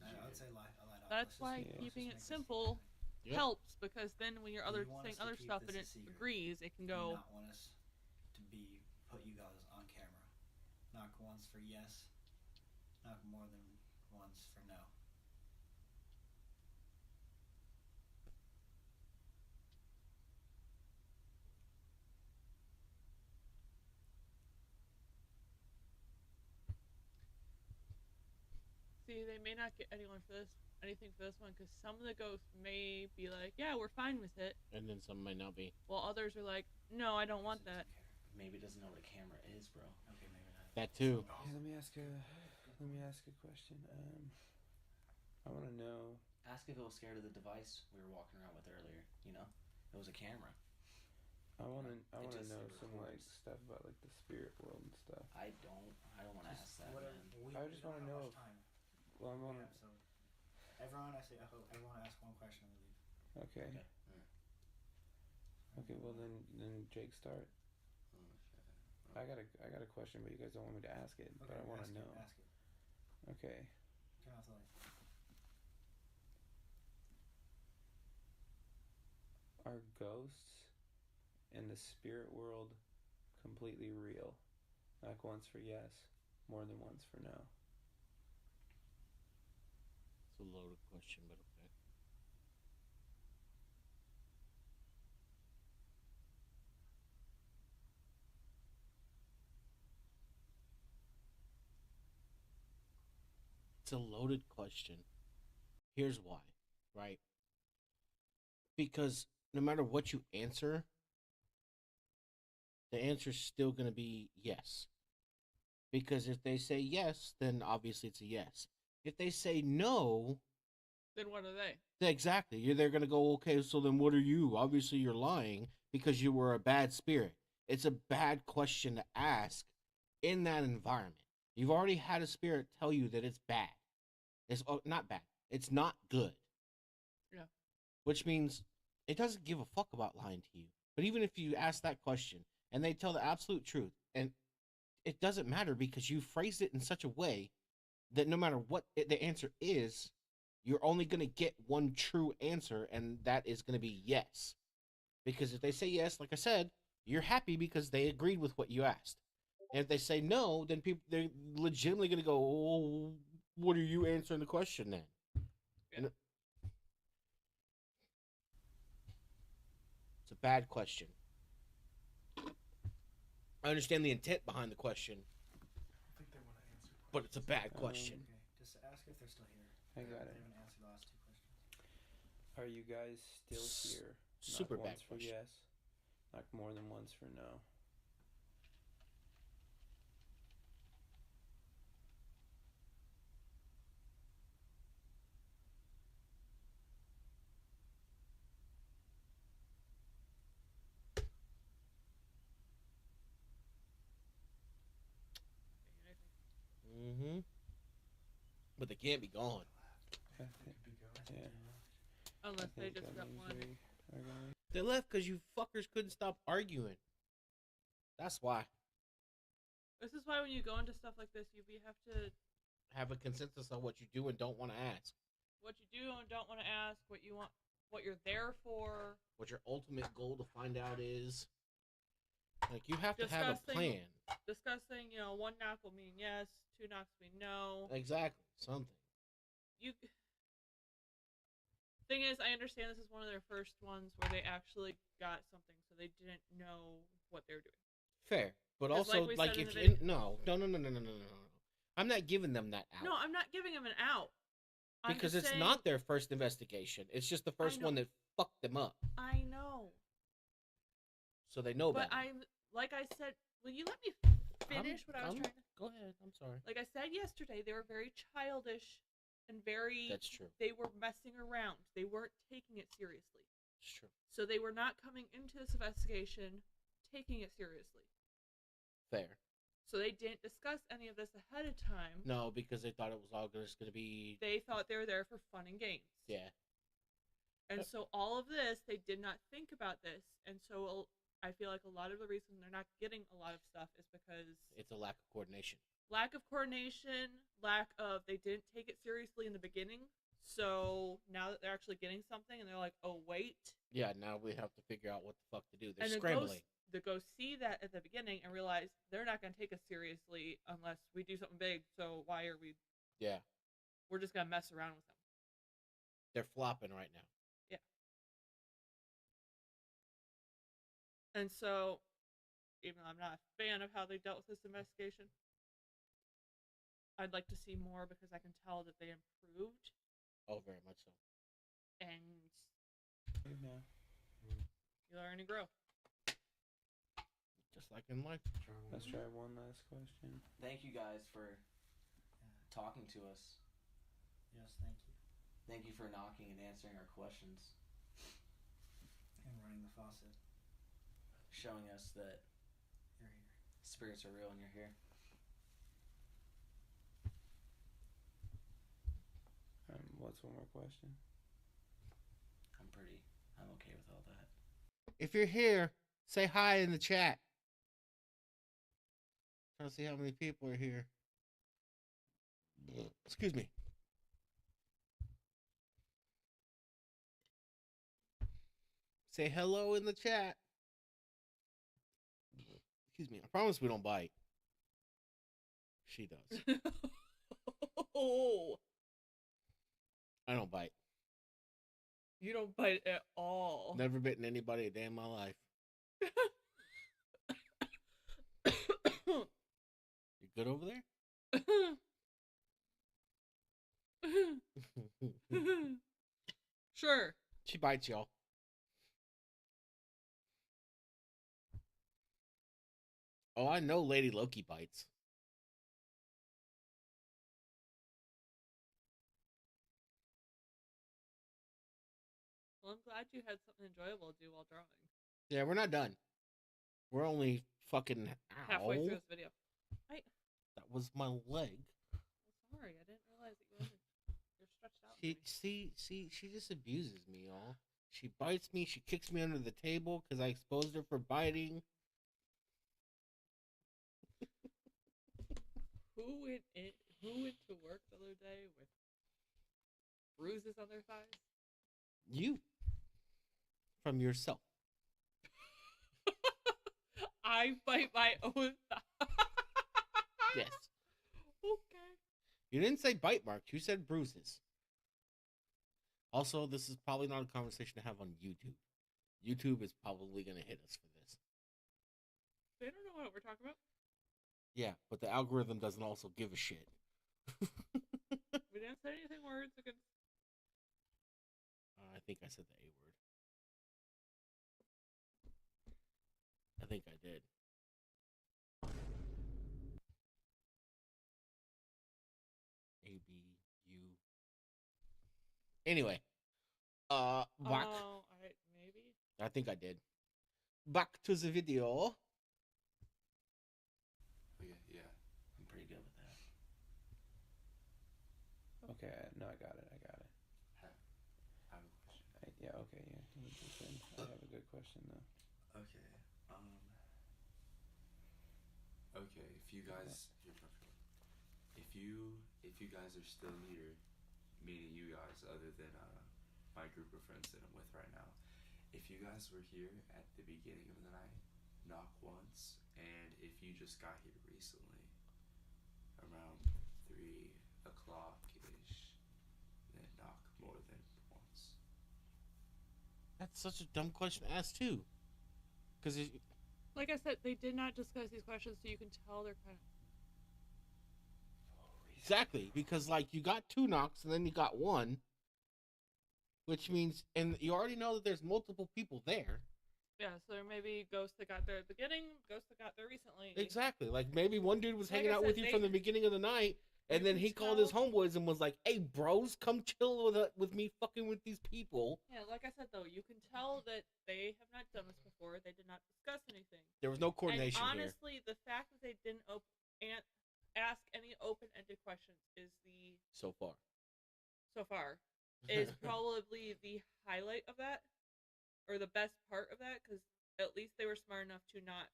I would say light. That's why Yeah. keeping it simple helps, because then when you're Do other you want saying us to other keep stuff this and a it secret? agrees, it can Do you go. not want us to put you guys on camera? Knock once for yes. Knock more than once for no. See, they may not get anything for this one, because some of the ghosts may be like, yeah, we're fine with it, And then some might not be. while others are like, no, I don't want that. Maybe it doesn't know what a camera is, bro. Okay, maybe not. That too. Hey, let me ask a question. I want to know. Ask if it was scared of the device we were walking around with earlier. You know, it was a camera. I want to just know some like records. stuff about like the spirit world and stuff. I don't want to ask that, Whatever. man. I just we wanna don't have know much if- time. Well, I'm on. Yeah, so everyone, everyone ask one question and we leave. Okay. Okay. Well, then Jake start. I got a question, but you guys don't want me to ask it. But I want to know. Ask it. Okay. Turn off the light. Are ghosts and the spirit world completely real? Like once for yes, more than once for no. It's a loaded question, but okay. It's a loaded question. Here's why. right? Because no matter what you answer, the answer's still going to be yes. Because if they say yes, then obviously it's a yes. If they say no, then what are they? exactly. They're going to go, okay, so then what are you? Obviously you're lying because you were a bad spirit. It's a bad question to ask in that environment. You've already had a spirit tell you that it's bad. It's not bad. It's not good. Yeah. Which means it doesn't give a fuck about lying to you. But even if you ask that question and they tell the absolute truth, and it doesn't matter because you phrased it in such a way that no matter what the answer is, you're only going to get one true answer, and that is going to be yes. Because if they say yes, like I said, you're happy because they agreed with what you asked. And if they say no, then they're legitimately going to go, oh, what are you answering the question then? Yeah. It's a bad question. I understand the intent behind the question. I think they want to answer. But it's a bad question. Okay, just ask if they're still here. I got it. They haven't answered the last two questions. Are you guys still here? Super Knock bad once for question. yes. Knock more than once for no. Mm-hmm. But they can't be gone. Yeah. Unless they just got one. They left because you fuckers couldn't stop arguing. That's why. This is why when you go into stuff like this, you have to have a consensus on what you do and don't want to ask. What you do and don't want to ask, what you want, what you're there for. What your ultimate goal to find out is. Like, you have to have a plan. Discussing, one knock will mean yes, two knocks mean no. Exactly. Something. Thing is, I understand this is one of their first ones where they actually got something, so they didn't know what they were doing. Fair. But also, like if no. I'm not giving them that out. No, I'm not giving them an out. Because it's not their first investigation. It's just the first one that fucked them up. I know. So they know but better. Like I said, will you let me finish what I was trying to... Go ahead, I'm sorry. Like I said yesterday, they were very childish and very... That's true. They were messing around. They weren't taking it seriously. It's true. So they were not coming into this investigation taking it seriously. Fair. So they didn't discuss any of this ahead of time. No, because they thought it was all just going to be... They thought they were there for fun and games. Yeah. And so all of this, they did not think about this. And so I feel like a lot of the reason they're not getting a lot of stuff is because... It's a lack of coordination. Lack of coordination, lack of... They didn't take it seriously in the beginning. So now that they're actually getting something and they're like, oh, wait. Yeah, now we have to figure out what the fuck to do. They're scrambling. To go see that at the beginning and realize they're not going to take us seriously unless we do something big. So why are we? Yeah. We're just going to mess around with them. They're flopping right now. Yeah. And so, even though I'm not a fan of how they dealt with this investigation, I'd like to see more because I can tell that they improved. Oh, very much so. And you learn and grow. Just like in life. Let's try one last question. Thank you guys for talking to us. Yes, thank you. Thank you for knocking and answering our questions. And running the faucet. Showing us that you're here. Spirits are real and you're here. What's one more question? I'm okay with all that. If you're here, say hi in the chat. Trying to see how many people are here. Excuse me. Say hello in the chat. Excuse me. I promise we don't bite. She does. Oh. I don't bite. You don't bite at all. Never bitten anybody a day in my life. You good over there? Sure. She bites y'all. Oh, I know Lady Loki bites. Well, I'm glad you had something enjoyable to do while drawing. Yeah, we're not done. We're only fucking Halfway through ow. this video. That was my leg. Sorry, I didn't realize that you're stretched out. She just abuses me, y'all. She bites me. She kicks me under the table because I exposed her for biting. Who went to work the other day with bruises on their thighs? You. From yourself. I bite my own thigh. Yes. Okay. You didn't say bite marks. You said bruises. Also, this is probably not a conversation to have on YouTube. YouTube is probably going to hit us for this. They don't know what we're talking about. Yeah, but the algorithm doesn't also give a shit. We didn't say anything words against. I think I said the A word. I think I did. A-B-U. Anyway. Back. Oh, maybe? I think I did. Back to the video. Yeah. I'm pretty good with that. Okay, no, I got it. I have a question. Yeah, okay, yeah. I have a good question, though. Okay, okay, if you guys, if you guys are still here, meaning you guys, other than my group of friends that I'm with right now, if you guys were here at the beginning of the night, knock once, and if you just got here recently, around 3 o'clock-ish, then knock more than once. That's such a dumb question to ask, too. Because like I said, they did not discuss these questions, so you can tell they're kind of. Exactly, because like you got 2 knocks and then you got 1, which means, and you already know that there's multiple people there. Yeah, so there may be ghosts that got there at the beginning, ghosts that got there recently. Exactly, like maybe one dude was Like hanging I out said, with you from the beginning of the night, and then he called his homeboys and was like, "Hey, bros, come chill with me, fucking with these people." Yeah, like I said though, you can tell that they have not done this before. They did not discuss anything. There was no coordination and here. honestly, the fact that they didn't ask any open-ended questions is so far is probably the highlight of that, or the best part of that, because at least they were smart enough to not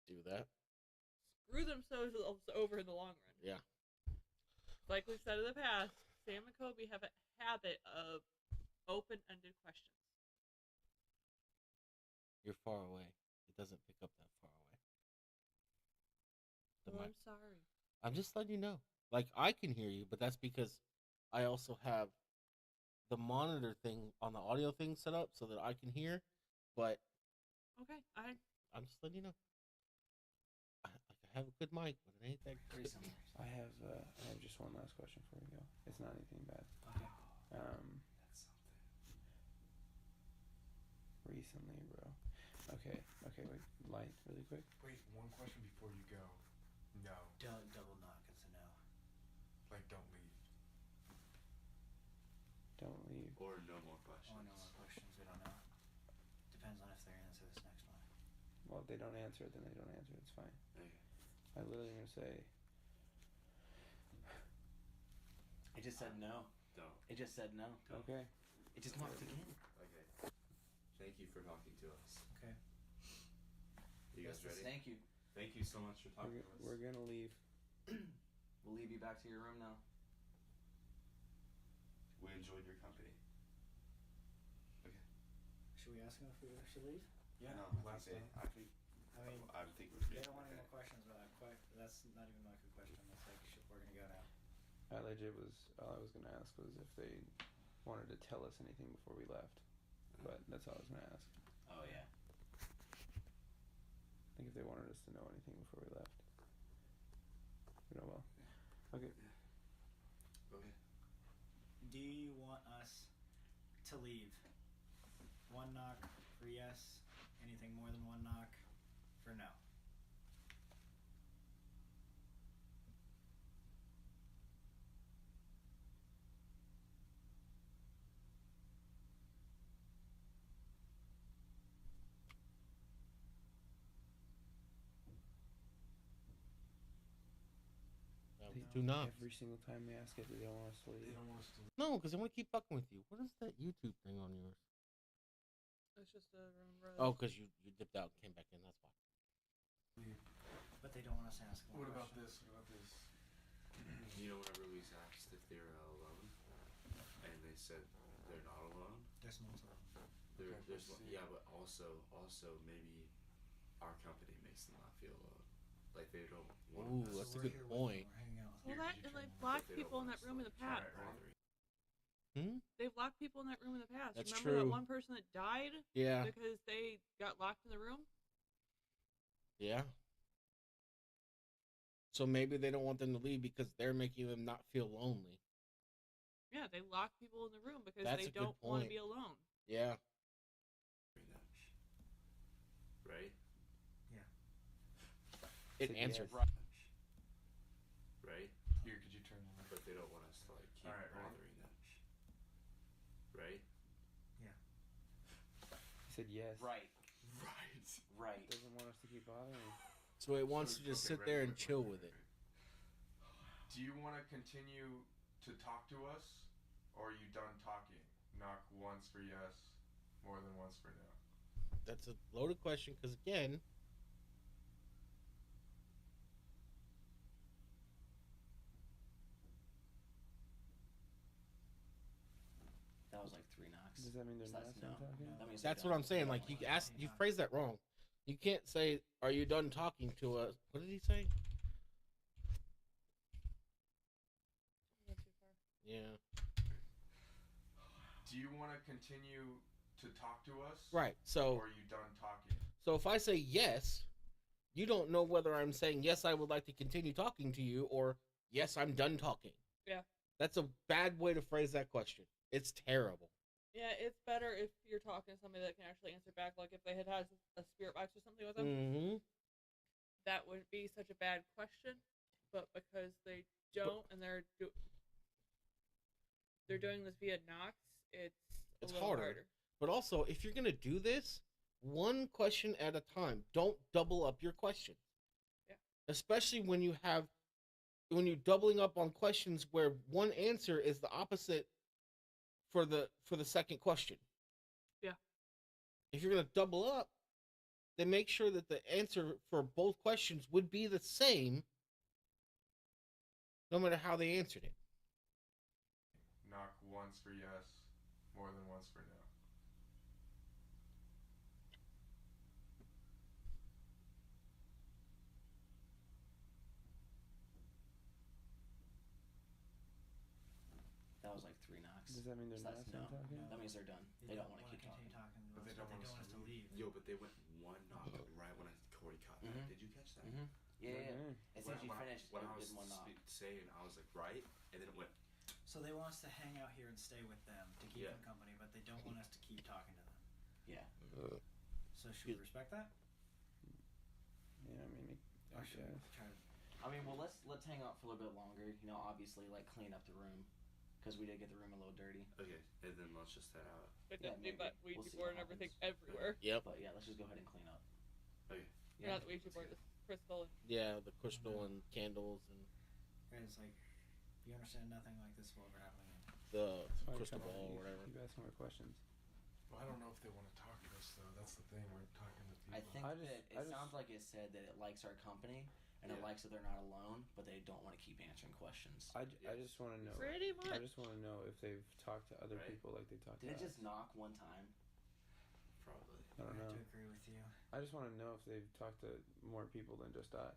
do that, screw themselves over in the long run. Yeah. Like we've said in the past, Sam and Kobe have a habit of open-ended questions. You're far away. It doesn't pick up that far away. Well, I'm sorry. I'm just letting you know. Like, I can hear you, but that's because I also have the monitor thing on the audio thing set up so that I can hear. But okay, I'm just letting you know. I have a good mic, but it ain't that good. I have just one last question before we go. It's not anything bad. Okay. That's something. Recently, bro. Okay, wait. Light, really quick. Wait, one question before you go. No. Don't double knock. It's a no. Like, don't leave. Don't leave. Or no more questions. Or no more questions. We don't know. Depends on if they answer this next one. Well, if they don't answer it, then they don't answer it. It's fine. Okay. I literally am gonna say. It just said no. Don't. It just said no. Okay. It just knocked again. Okay. Thank you for talking to us. Okay. You guys ready? Thank you. Thank you so much for talking to us. We're gonna leave. We'll leave you back to your room now. We enjoyed your company. Okay. Should we ask them if we should leave? Yeah. No, I think I mean, we're good. they don't want any more questions, but that's not even like a question. That's like, we're gonna go now. All I was gonna ask was if they wanted to tell us anything before we left, but that's all I was gonna ask. Oh yeah. I think if they wanted us to know anything before we left. You know, well. Okay. Okay. Do you want us to leave. One knock for yes. Anything more than one knock for no. Two knocks. Every single time we ask it, they don't want us to leave. They don't want us to. No, because they want to keep fucking with you. What is that YouTube thing on yours? It's just a Oh, because you dipped out and came back in. That's why. But they don't want us to ask. What about this? What about this? You know, whenever we asked if they're alone, and they said they're not alone. There's multiple. Yeah, but also maybe our company makes them not feel alone. Like they don't. Ooh, that's a good point. Well, that and they've locked people in that room in the past. They've locked people in that room in the past. That's Remember true. that one person that died? Yeah. Because they got locked in the room? Yeah. So maybe they don't want them to leave because they're making them not feel lonely. Yeah, they lock people in the room because That's they a good don't want to point. be alone. Yeah. Right? Yeah. It answered yes. right. Right? Here, could you turn the light? But they don't want us to like keep Alright, ready? bothering them. Right? Yeah. He said yes. Right. Right. Doesn't want us to keep bothering. So it wants to just sit there and chill with it. Do you want to continue to talk to us, or are you done talking? Knock once for yes, more than once for no. That's a loaded question because, again, That was like 3 knocks. Does that mean they're So not that's done no. talking? That means that's they're what I'm done. saying. They Like, don't you wanna asked, you continue phrased that wrong. You can't say, "Are you done talking to us?" What did he say? Not too far. Yeah. Do you want to continue to talk to us? Right. So, Or are you done talking? so if I say yes, you don't know whether I'm saying yes, I would like to continue talking to you, or yes, I'm done talking. Yeah. That's a bad way to phrase that question. It's terrible. Yeah, it's better if you're talking to somebody that can actually answer back. Like if they had a spirit box or something with them, Mm-hmm. that would be such a bad question. But because they don't, and they're doing this via Knox, it's a little harder. But also, if you're gonna do this, one question at a time. Don't double up your questions. Yeah. Especially when you're doubling up on questions where one answer is the opposite for the second question. Yeah. If you're gonna double up, then make sure that the answer for both questions would be the same, no matter how they answered it. Knock once for yes, more than once for no. That was like 3 knocks. Does that mean they're So not that's done no. talking? That means they're done. They don't want to keep continue talking. talking. But they don't want us to leave. Yo, but they went one knock right when Corey caught that. Mhm. Did you catch that? Mm-hmm. Yeah. As soon as you When finished, when they I was did one knock. saying, I was like, right, and then it went. So they want us to hang out here and stay with them to keep Yeah. them company, but they don't want us to keep talking to them. Yeah. So should we respect that? Yeah, I mean, I Or should we guess. try to? I mean, well, let's hang out for a little bit longer. You know, obviously, like clean up the room because we did get the room a little dirty. Okay, and then let's just head out. But Yeah, definitely, maybe. but We'll Ouija see board what and everything happens. everywhere. Yep. But yeah, let's just go ahead and clean up. Okay. Yeah. Not the Ouija board, the crystal. Yeah, the crystal and candles and Right, it's like you understand nothing like this will ever happen again. the That's why crystal come on, ball you or whatever. keep asking more questions. Well, I don't know if they want to talk to us though. That's the thing. We're talking to people. I think I that just- it I just- sounds like it said that it likes our company and it Yeah. likes that they're not alone, but they don't want to keep answering questions. I just want to know. Pretty I much. just want to know if they've talked to other Right. people like they talked Did to it just us. knock one time? Probably. I don't I have know. to agree with you. I just want to know if they've talked to more people than just us.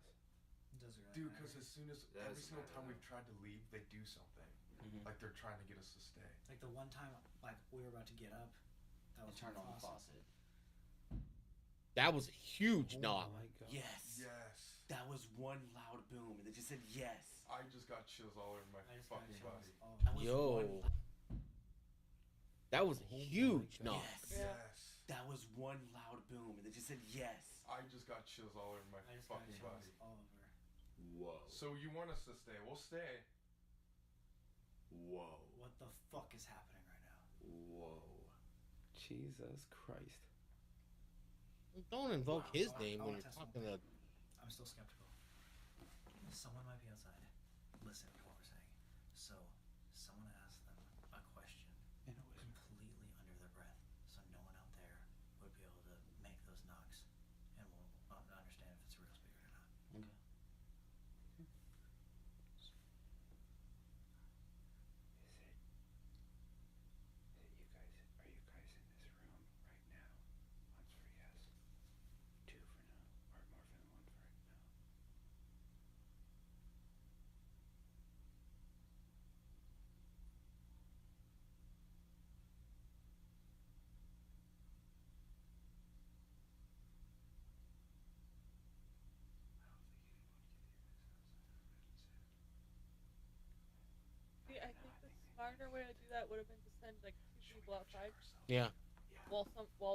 It doesn't really Dude, matter. because as soon as That every doesn't single matter, time though. we've tried to leave, they do something. Mhm. Like they're trying to get us to stay. Like the one time, like we were about to get up, that It was turned on the faucet. That was a huge knock. Oh my god. Yes. Yes. That was one loud boom, and they just said yes. I just got chills all over my I just got fucking chills body. all That was Yo. one That was a huge knock. Yes. Yes. That was one loud boom, and they just said yes. I just got chills all over my I just got fucking chills body. all over. Whoa. So you want us to stay? We'll stay. Whoa. What the fuck is happening right now? Whoa. Jesus Christ. Don't invoke Wow. his I name when wanna you're test talking one to. I'm still skeptical. Someone might be outside listening to what we're saying. So, someone asked them a question In a whisper. completely under their breath. So no one out there would be able to make those knocks and will understand if it's a real spirit or not. Okay. Are you guys in this room right now? Once for yes, two for no, or more than one for no. See, I think the smarter way to do that would have been to send like 2 people outside Yeah. while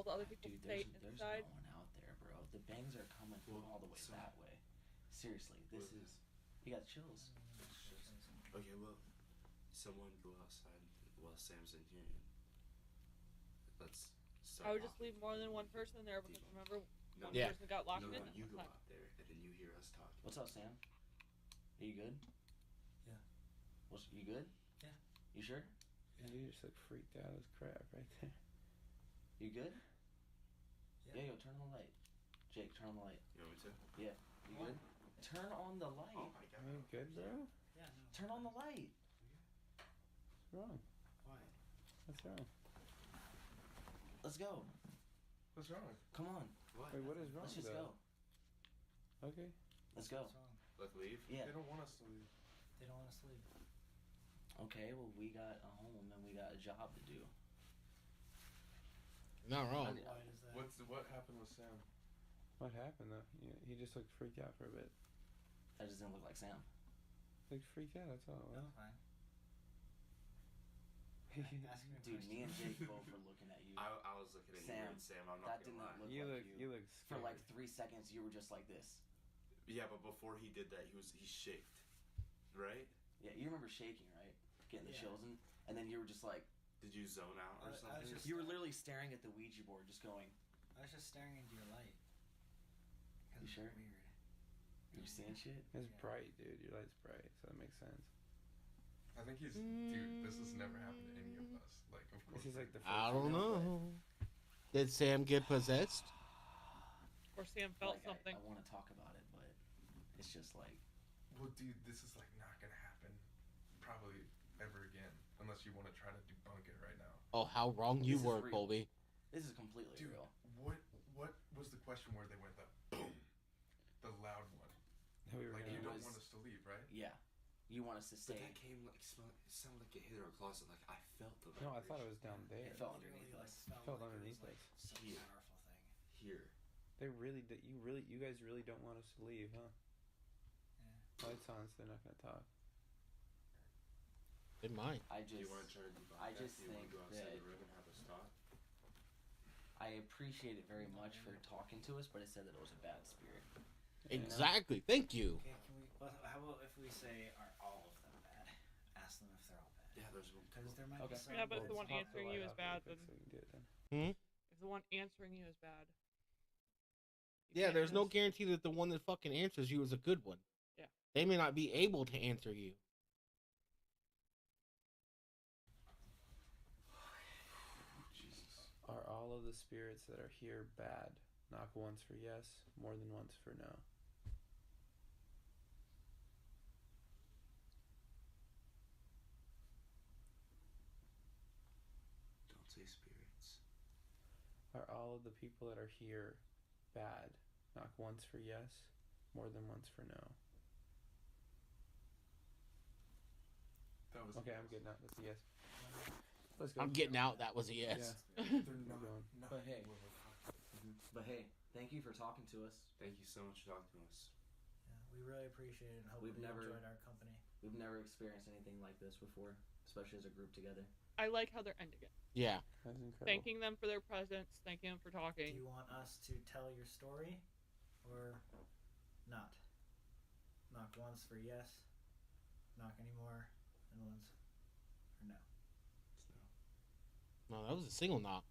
the other people Dude, stay there's inside. no one out there, bro. The bangs are coming from all the way that way. Seriously, this is. You got chills. Okay, well, someone go outside while Sam's in here. Let's start. I would just knocking. leave more than one person there because remember No, one Yeah. person got locked no, in. you that go time. out there and then you hear us talking. What's up, Sam? Are you good? Yeah. You good? Yeah. You sure? And you just look freaked out as crap right there. You good? Yeah. Yo, turn on the light. Jake, turn on the light. You want me to? Yeah. You good? Turn on the light. Oh my god. Are you good, bro? Yeah, no. Turn on the light. What's wrong? Why? What's wrong? Let's go. What's wrong? Come on. What? Wait, what is wrong Let's just though? go. Okay. Let's go. What's wrong? Like leave? Yeah. They don't want us to leave. They don't want us to leave. Okay, well, we got a home and we got a job to do. Not wrong. Why does that? What happened with Sam? What happened though? He just looked freaked out for a bit. That just didn't look like Sam. Looked freaked out. That's all it No, was. fine. You Ask me a Dude, question. me and Jake both were looking at you. I was looking at you Sam, and Sam. I'm not that did gonna not lie. look look. like You look For scared. like 3 seconds, you were just like this. Yeah, but before he did that, he shaked, right? Yeah, you remember shaking, right? Getting the Yeah. chills in, and then you were just like, Did you zone out or I was something? just- you were literally staring at the Ouija board, just going, I was just staring into your light. 'Cause You it's sure? Weird. "Are you seeing shit?" It's Yeah. bright, dude. Your light's bright, so that makes sense. I think he's dude. This has never happened to any of us. Like, of course. This is like the first. I don't one. know. Did Sam get possessed? Or Sam felt Like, something. I want to talk about it, but it's just like, Well, dude, this is like not gonna happen, probably ever again, unless you want to try to debunk it right now. Oh, how wrong you This is were, real. Colby. this is completely Dude, real. what was the question where they went the boom, the loud one? That we were Like gonna. you don't was- want us to leave, right? Yeah. You want us to But stay. that came like it sounded like it hit our closet. Like I felt the. No, I thought it vibration was down there. It felt Literally, underneath like, us. felt Felt like it was, underneath like, us. some Here. powerful thing. here. They really, you guys really don't want us to leave, huh? Yeah. Lights on, so they're not gonna talk. Didn't mind. Do you want to try to debunk I that? just Do you want think to go outside that- the room and have us talk? I appreciate it very much for talking to us, but it said that it was a bad spirit. Exactly. Thank you. Okay, can we? How about if we say, are all of them bad? Ask them if they're all bad. Yeah, there's one. Because there might Okay. be some. Yeah, but if the that's one not- answering you is bad, So then we can do it then. if the one answering you is bad. you Yeah, can't there's no ask. guarantee that the one that fucking answers you is a good one. Yeah. They may not be able to answer you. Jesus. Are all of the spirits that are here bad? Knock once for yes, more than once for no. Don't say spirits. Are all of the people that are here bad? Knock once for yes, more than once for no. That was. Okay, I'm getting out. That's a yes. Let's go. I'm getting out. That was a yes. They're We're not. going. not But hey. willing. But hey, thank you for talking to us. Thank you so much for talking to us. Yeah, we really appreciate it and hope We've you never- enjoyed our company. We've never experienced anything like this before, especially as a group together. I like how they're ending it. Yeah. That's incredible. Thanking them for their presence, thanking them for Do talking. you want us to tell your story or not? Knock once for yes, knock any more than once for no. No, that was a single knock.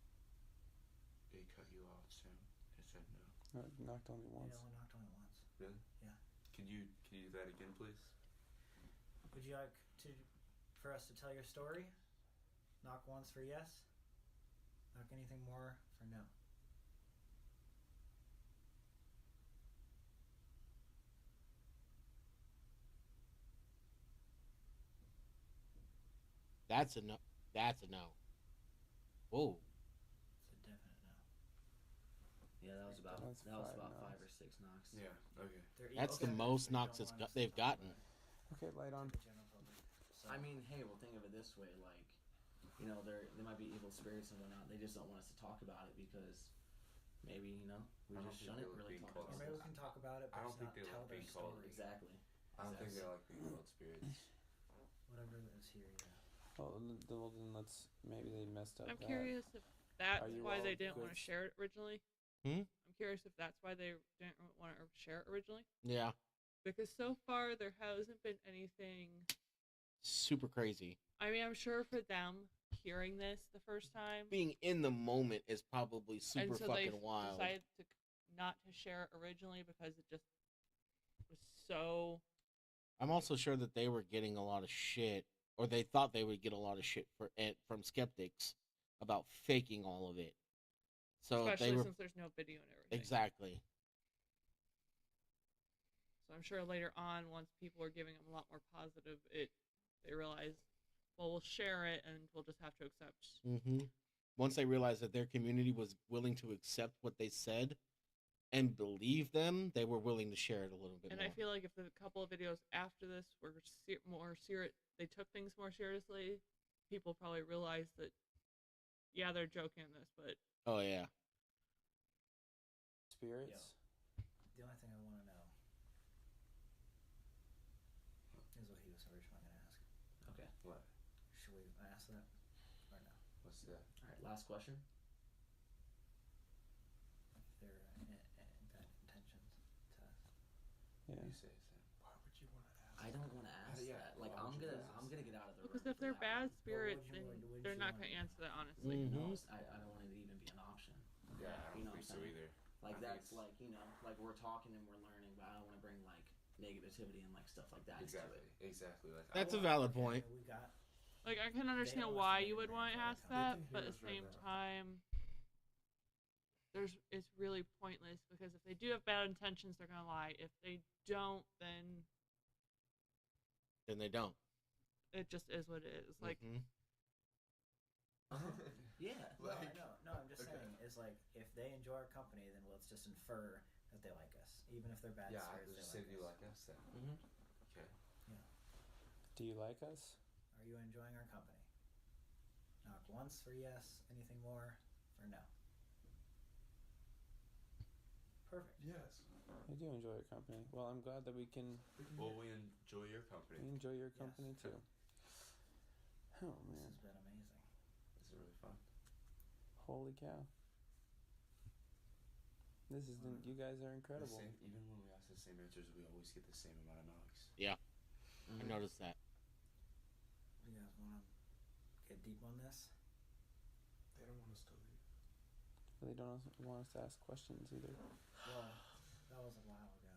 They cut you off soon. It said no. Knocked only once. Yeah, only knocked only once. Really? Yeah. Can you do that again, please? Would you like for us to tell your story? Knock once for yes, knock anything more for no. That's a no. That's a no. Whoa. It's a definite no. Yeah, that was about That's that was five about knocks. 5 or 6 knocks. Yeah. Okay. That's the most knocks they've gotten. Okay, light on. The general public. So, I mean, hey, well, think of it this way, like, you know, they might be evil spirits and whatnot. They just don't want us to talk about it because maybe, you know, we I don't just think shun they it, like really being talk called or about maybe it. we can talk about it, but I don't just think not they tell like their being called. story. Exactly. I don't think they like being called spirits. Whatever is here, yeah. Well, then let's maybe they messed up. I'm that. curious if that's Are you why they all didn't want good? to share it originally. Hmm? I'm curious if that's why they didn't want to share it originally. Yeah. Because so far there hasn't been anything. Super crazy. I mean, I'm sure for them hearing this the first time, Being in the moment is probably super and so fucking they wild. decided to not to share it originally because it just was so. I'm also sure that they were getting a lot of shit, or they thought they would get a lot of shit from skeptics about faking all of it. So Especially they were since there's no video and everything. exactly. So I'm sure later on, once people are giving them a lot more positive, they realize, well, we'll share it and we'll just have to accept. Mm-hmm. Once they realized that their community was willing to accept what they said and believe them, they were willing to share it a little bit And more. I feel like if the couple of videos after this were more serious, they took things more seriously, people probably realized that, yeah, they're joking this, but Oh yeah. Spirits. The only thing I want to know is what he was originally going to ask. Okay. What? Should we ask that or no? What's that? All right, last question. If they're bad intentions to us. Yeah. You say, Sam. Why would you want to ask? I don't want to ask yeah, that. Like, why would you I'm gonna get out of the because room if for they're that bad one. spirits, would then you they're not want? going to answer that honestly. Mhm. No, I don't want it to even be an option. Yeah, I You don't know think what so I'm saying? either. Like, I that's think like, you know, like we're talking and we're learning, but I don't want to bring like negativity and like stuff like that exactly, into it. exactly. Like That's I a valid Okay, point. We got Like, I can understand don't why want you to would be want to very ask common. that, They can but hear at the us right same now. time, it's really pointless because if they do have bad intentions, they're gonna lie. If they don't, then They don't. it just is what it is. Like, Mhm. Yeah. No, I Like, know. No, I'm just okay. saying. It's like if they enjoy our company, then let's just infer that they like us, even if they're bad yeah, I spirits. just They said you like us. like us then. Mm-hmm. Okay. Do you like us? Are you enjoying our company? Knock once for yes. Anything more for no. Perfect. Yes. I do enjoy your company. Well, I'm glad that we can Well, we enjoy your company. enjoy your Yes. company too. Oh This man, has been amazing. This is really fun. holy cow! This is you guys are The incredible. same, even when we ask the same answers, we always get the same amount of knocks. Yeah. Mm-hmm. I noticed that. You guys want to get deep on this? They don't want us to leave. But they don't want us to ask questions either. Well, that was a while ago.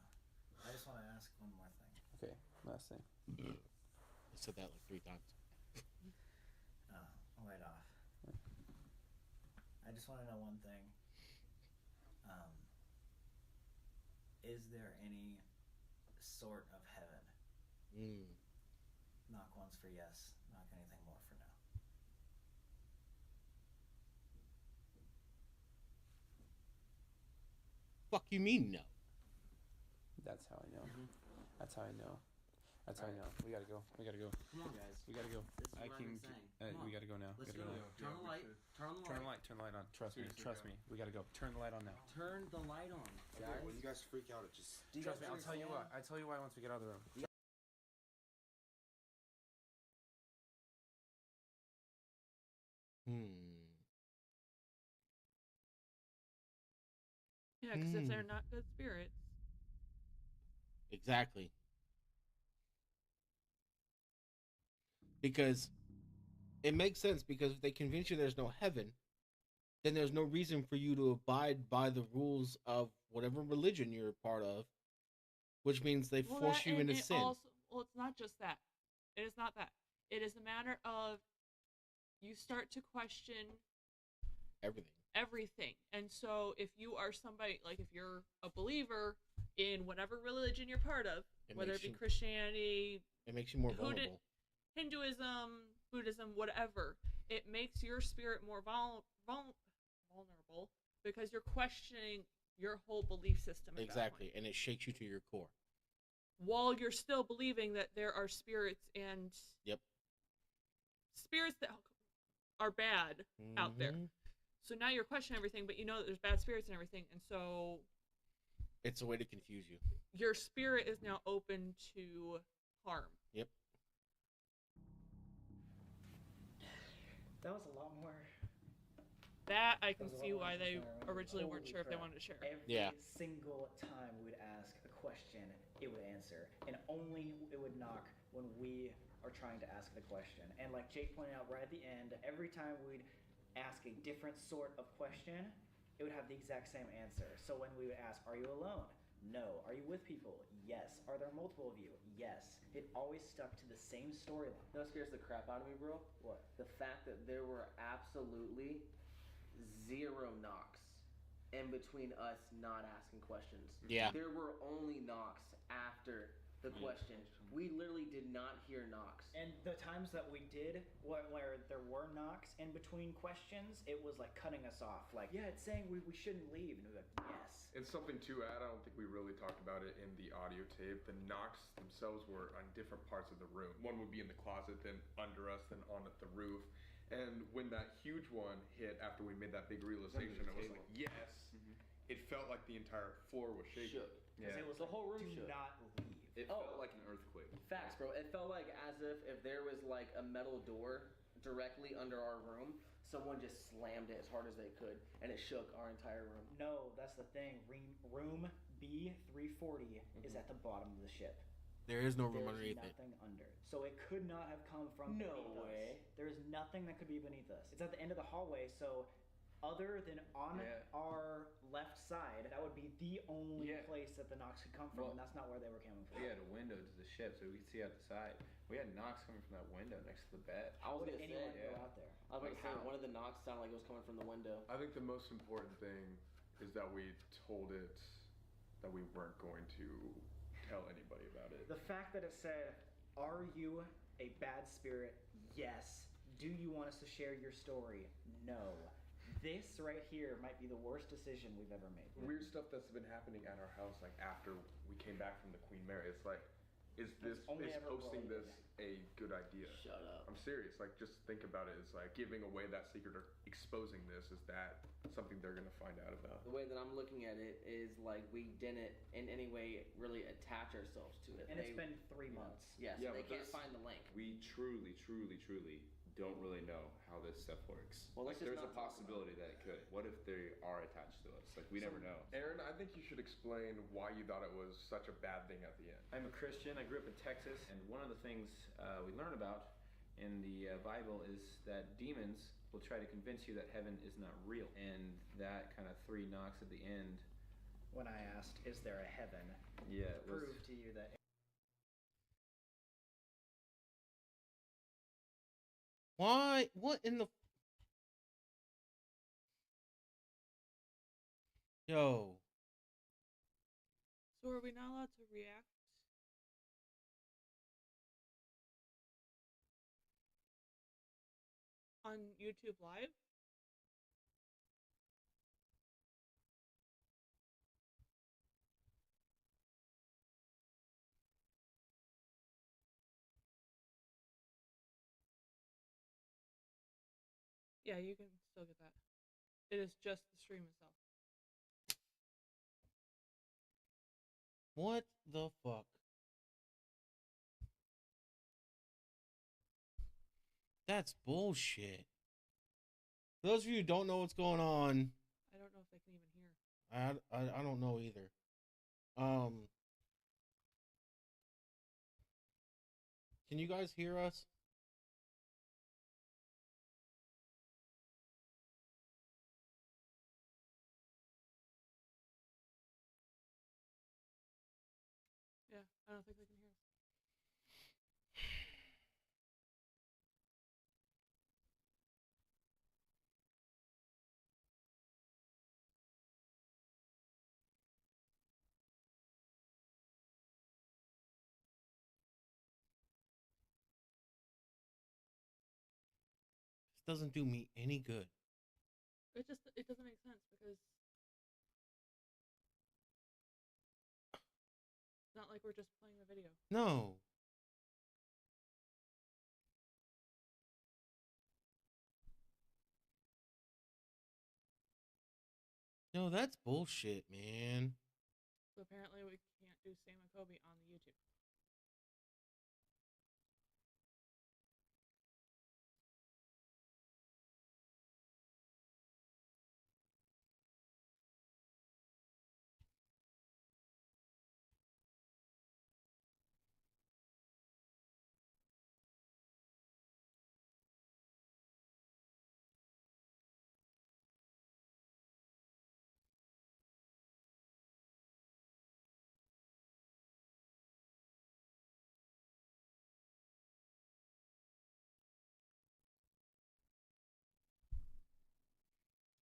I just want to ask one more thing. Okay, last thing. I said that like 3 times. I'll wait off. I just want to know one thing. Is there any sort of heaven? Mm. Knock once for yes. Knock anything more for no. Fuck you mean no? That's how I know. That's how I know. That's how I know. We gotta go. We gotta go. Come on, guys. We gotta go. This is what I've been saying. Come We on. gotta go now. Let's Gotta go. go now. Turn the light. Turn the light. Turn the light. Turn the light on. Trust me. Seriously, Trust yeah. me. We gotta go. Turn the light on now. Turn the light on, Okay, guys. when you guys freak out, it just. Do you Trust guys me. I'll tell you understand? why. I tell you why once we get out of the room. Yeah, because if they're not good spirits, Exactly. Because it makes sense, because if they convince you there's no heaven, then there's no reason for you to abide by the rules of whatever religion you're a part of, which means they well, force that, you and into it sin. also, well, it's not just that. It is not that. It is a matter of you start to question Everything. everything. And so if you are somebody, like if you're a believer in whatever religion you're part of, whether it be Christianity, it makes you more vulnerable. Hinduism, Buddhism, whatever, it makes your spirit more vulnerable because you're questioning your whole belief system at Exactly, and it shakes you to your core. While you're still believing that there are spirits and spirits that are bad out there. So now you're questioning everything, but you know that there's bad spirits and everything, and so it's a way to confuse you. Your spirit is now open to harm. Yep. That was a lot more. That I can see why they originally weren't sure if they wanted to share. Every single time we would ask a question, it would answer. And only it would knock when we are trying to ask the question. And like Jake pointed out right at the end, every time we'd ask a different sort of question, it would have the exact same answer. So when we would ask, are you alone? No. Are you with people? Yes. Are there multiple of you? Yes. It always stuck to the same storyline. You know what scares the crap out of me, bro? What? The fact that there were absolutely 0 knocks in between us not asking questions. Yeah. There were only knocks after the question. We literally did not hear knocks. And the times that we did, where there were knocks in between questions, it was like cutting us off. Like, yeah, it's saying we shouldn't leave. And we're like, yes. And something to add, I don't think we really talked about it in the audio tape. The knocks themselves were on different parts of the room. One would be in the closet, then under us, then on at the roof. And when that huge one hit after we made that big realization, it was like, yes. It felt like the entire floor was shaking. Yeah. It was the whole room do shook. not leave. It felt like an earthquake. Facts, bro. It felt like as if there was like a metal door directly under our room, someone just slammed it as hard as they could, and it shook our entire room. No, that's the thing. Room B340 is at the bottom of the ship. There is no room underneath it. There's nothing under. So it could not have come from beneath us. There is nothing that could be beneath us. It's at the end of the hallway, so other than on our left side, that would be the only place that the knocks could come from, and that's not where they were coming from. We had a window to the ship, so we could see out the side. We had knocks coming from that window next to the bed. I was Would gonna anyone say, go out there? I was Like gonna say how? one of the knocks sounded like it was coming from the window. I think the most important thing is that we told it that we weren't going to tell anybody about it. The fact that it said, are you a bad spirit? Yes. Do you want us to share your story? No. This right here might be the worst decision we've ever made. Weird stuff that's been happening at our house, like after we came back from the Queen Mary. It's like, is posting this a good idea? Shut up. I'm serious. Like, just think about it. It's like giving away that secret or exposing this. Is that something they're gonna find out about? The way that I'm looking at it is like we didn't in any way really attach ourselves to it. And it's been 3 months. Yes, Yeah, they but can't find the link. We truly don't really know how this stuff works. Well, like, let's just there's a not talk possibility that it could. What if they are attached to us? Like, we never know. Aaron, I think you should explain why you thought it was such a bad thing at the end. I'm a Christian. I grew up in Texas, and one of the things we learn about in the Bible is that demons will try to convince you that heaven is not real, and that kind of 3 knocks at the end. When I asked, is there a heaven? Yeah, it was. Prove to you that. Why? What in the? Yo. So are we not allowed to react? On YouTube Live? Yeah, you can still get that. It is just the stream itself. What the fuck? That's bullshit. For those of you who don't know what's going on, I don't know if they can even hear. I don't know either. Can you guys hear us? Yeah, I don't think they can hear us. This doesn't do me any good. It doesn't make sense because it's not like we're just playing the video. No. No, that's bullshit, man. So apparently we can't do Sam and Kobe on the YouTube.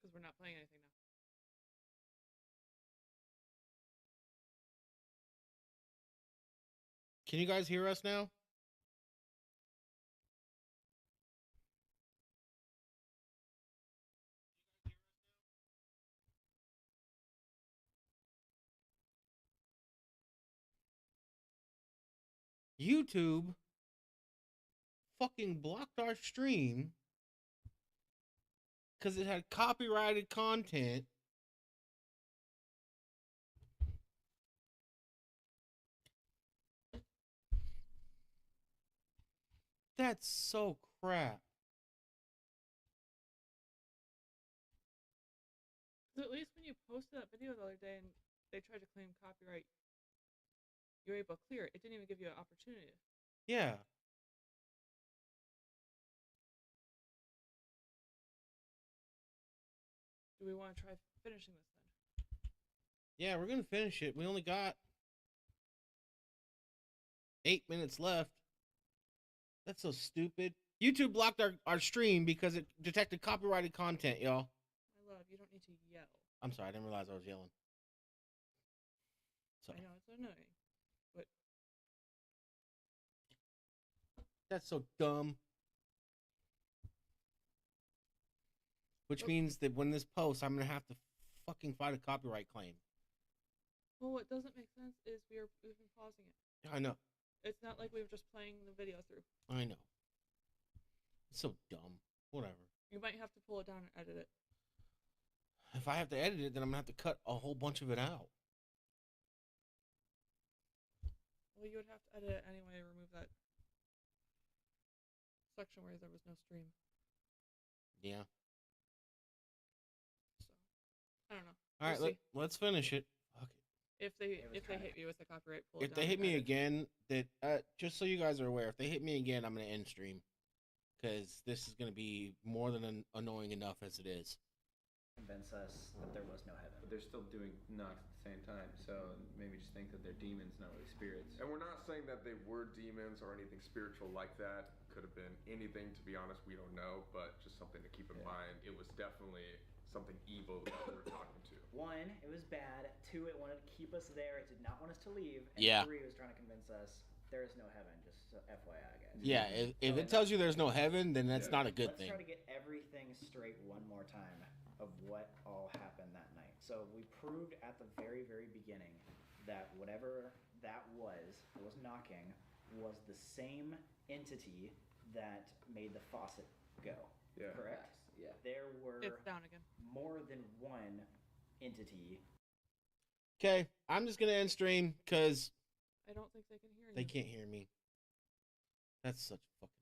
Because we're not playing anything now. Can you guys hear us now? YouTube fucking blocked our stream because it had copyrighted content. That's so crap. So at least when you posted that video the other day and they tried to claim copyright, you were able to clear it. It didn't even give you an opportunity. Yeah. Do we want to try finishing this then? Yeah, we're gonna finish it. We only got 8 minutes left. That's so stupid. YouTube blocked our stream because it detected copyrighted content, y'all. My love, you don't need to yell. I'm sorry, I didn't realize I was yelling. I know it's annoying, but that's so dumb. Which means that when this posts, I'm gonna have to fucking fight a copyright claim. well, what doesn't make sense is we've been pausing it. I know. It's not like we were just playing the video through. I know. It's so dumb. Whatever. You might have to pull it down and edit it. If I have to edit it, then I'm gonna have to cut a whole bunch of it out. Well, you would have to edit it anyway to remove that section where there was no stream. Yeah. So, I don't know. All right, let's finish it. Fuck it. If they hit me with the copyright, pull If it they down hit and me edit. again, that just so you guys are aware, if they hit me again, I'm gonna end stream because this is gonna be more than annoying enough as it is. Convince us that there was no heaven. But they're still doing knocks at the same time, so maybe just think that they're demons, not really spirits. And we're not saying that they were demons or anything spiritual like that. Could have been anything, to be honest, we don't know, but just something to keep in mind. It was definitely something evil that we were talking to. 1, it was bad. 2, it wanted to keep us there. It did not want us to leave. And Yeah. 3, it was trying to convince us there is no heaven. Just so FYI, guys. Yeah, if it tells you there's no heaven, then that's not a good thing. Let's try to get everything straight one more time of what all happened that night. So we proved at the very, very beginning that whatever that was knocking, was the same entity that made the faucet go. Yeah. Correct? Yeah. There were It's down again. more than one entity. Okay, I'm just gonna end stream because I don't think they can hear you. they can't hear me. That's such fucking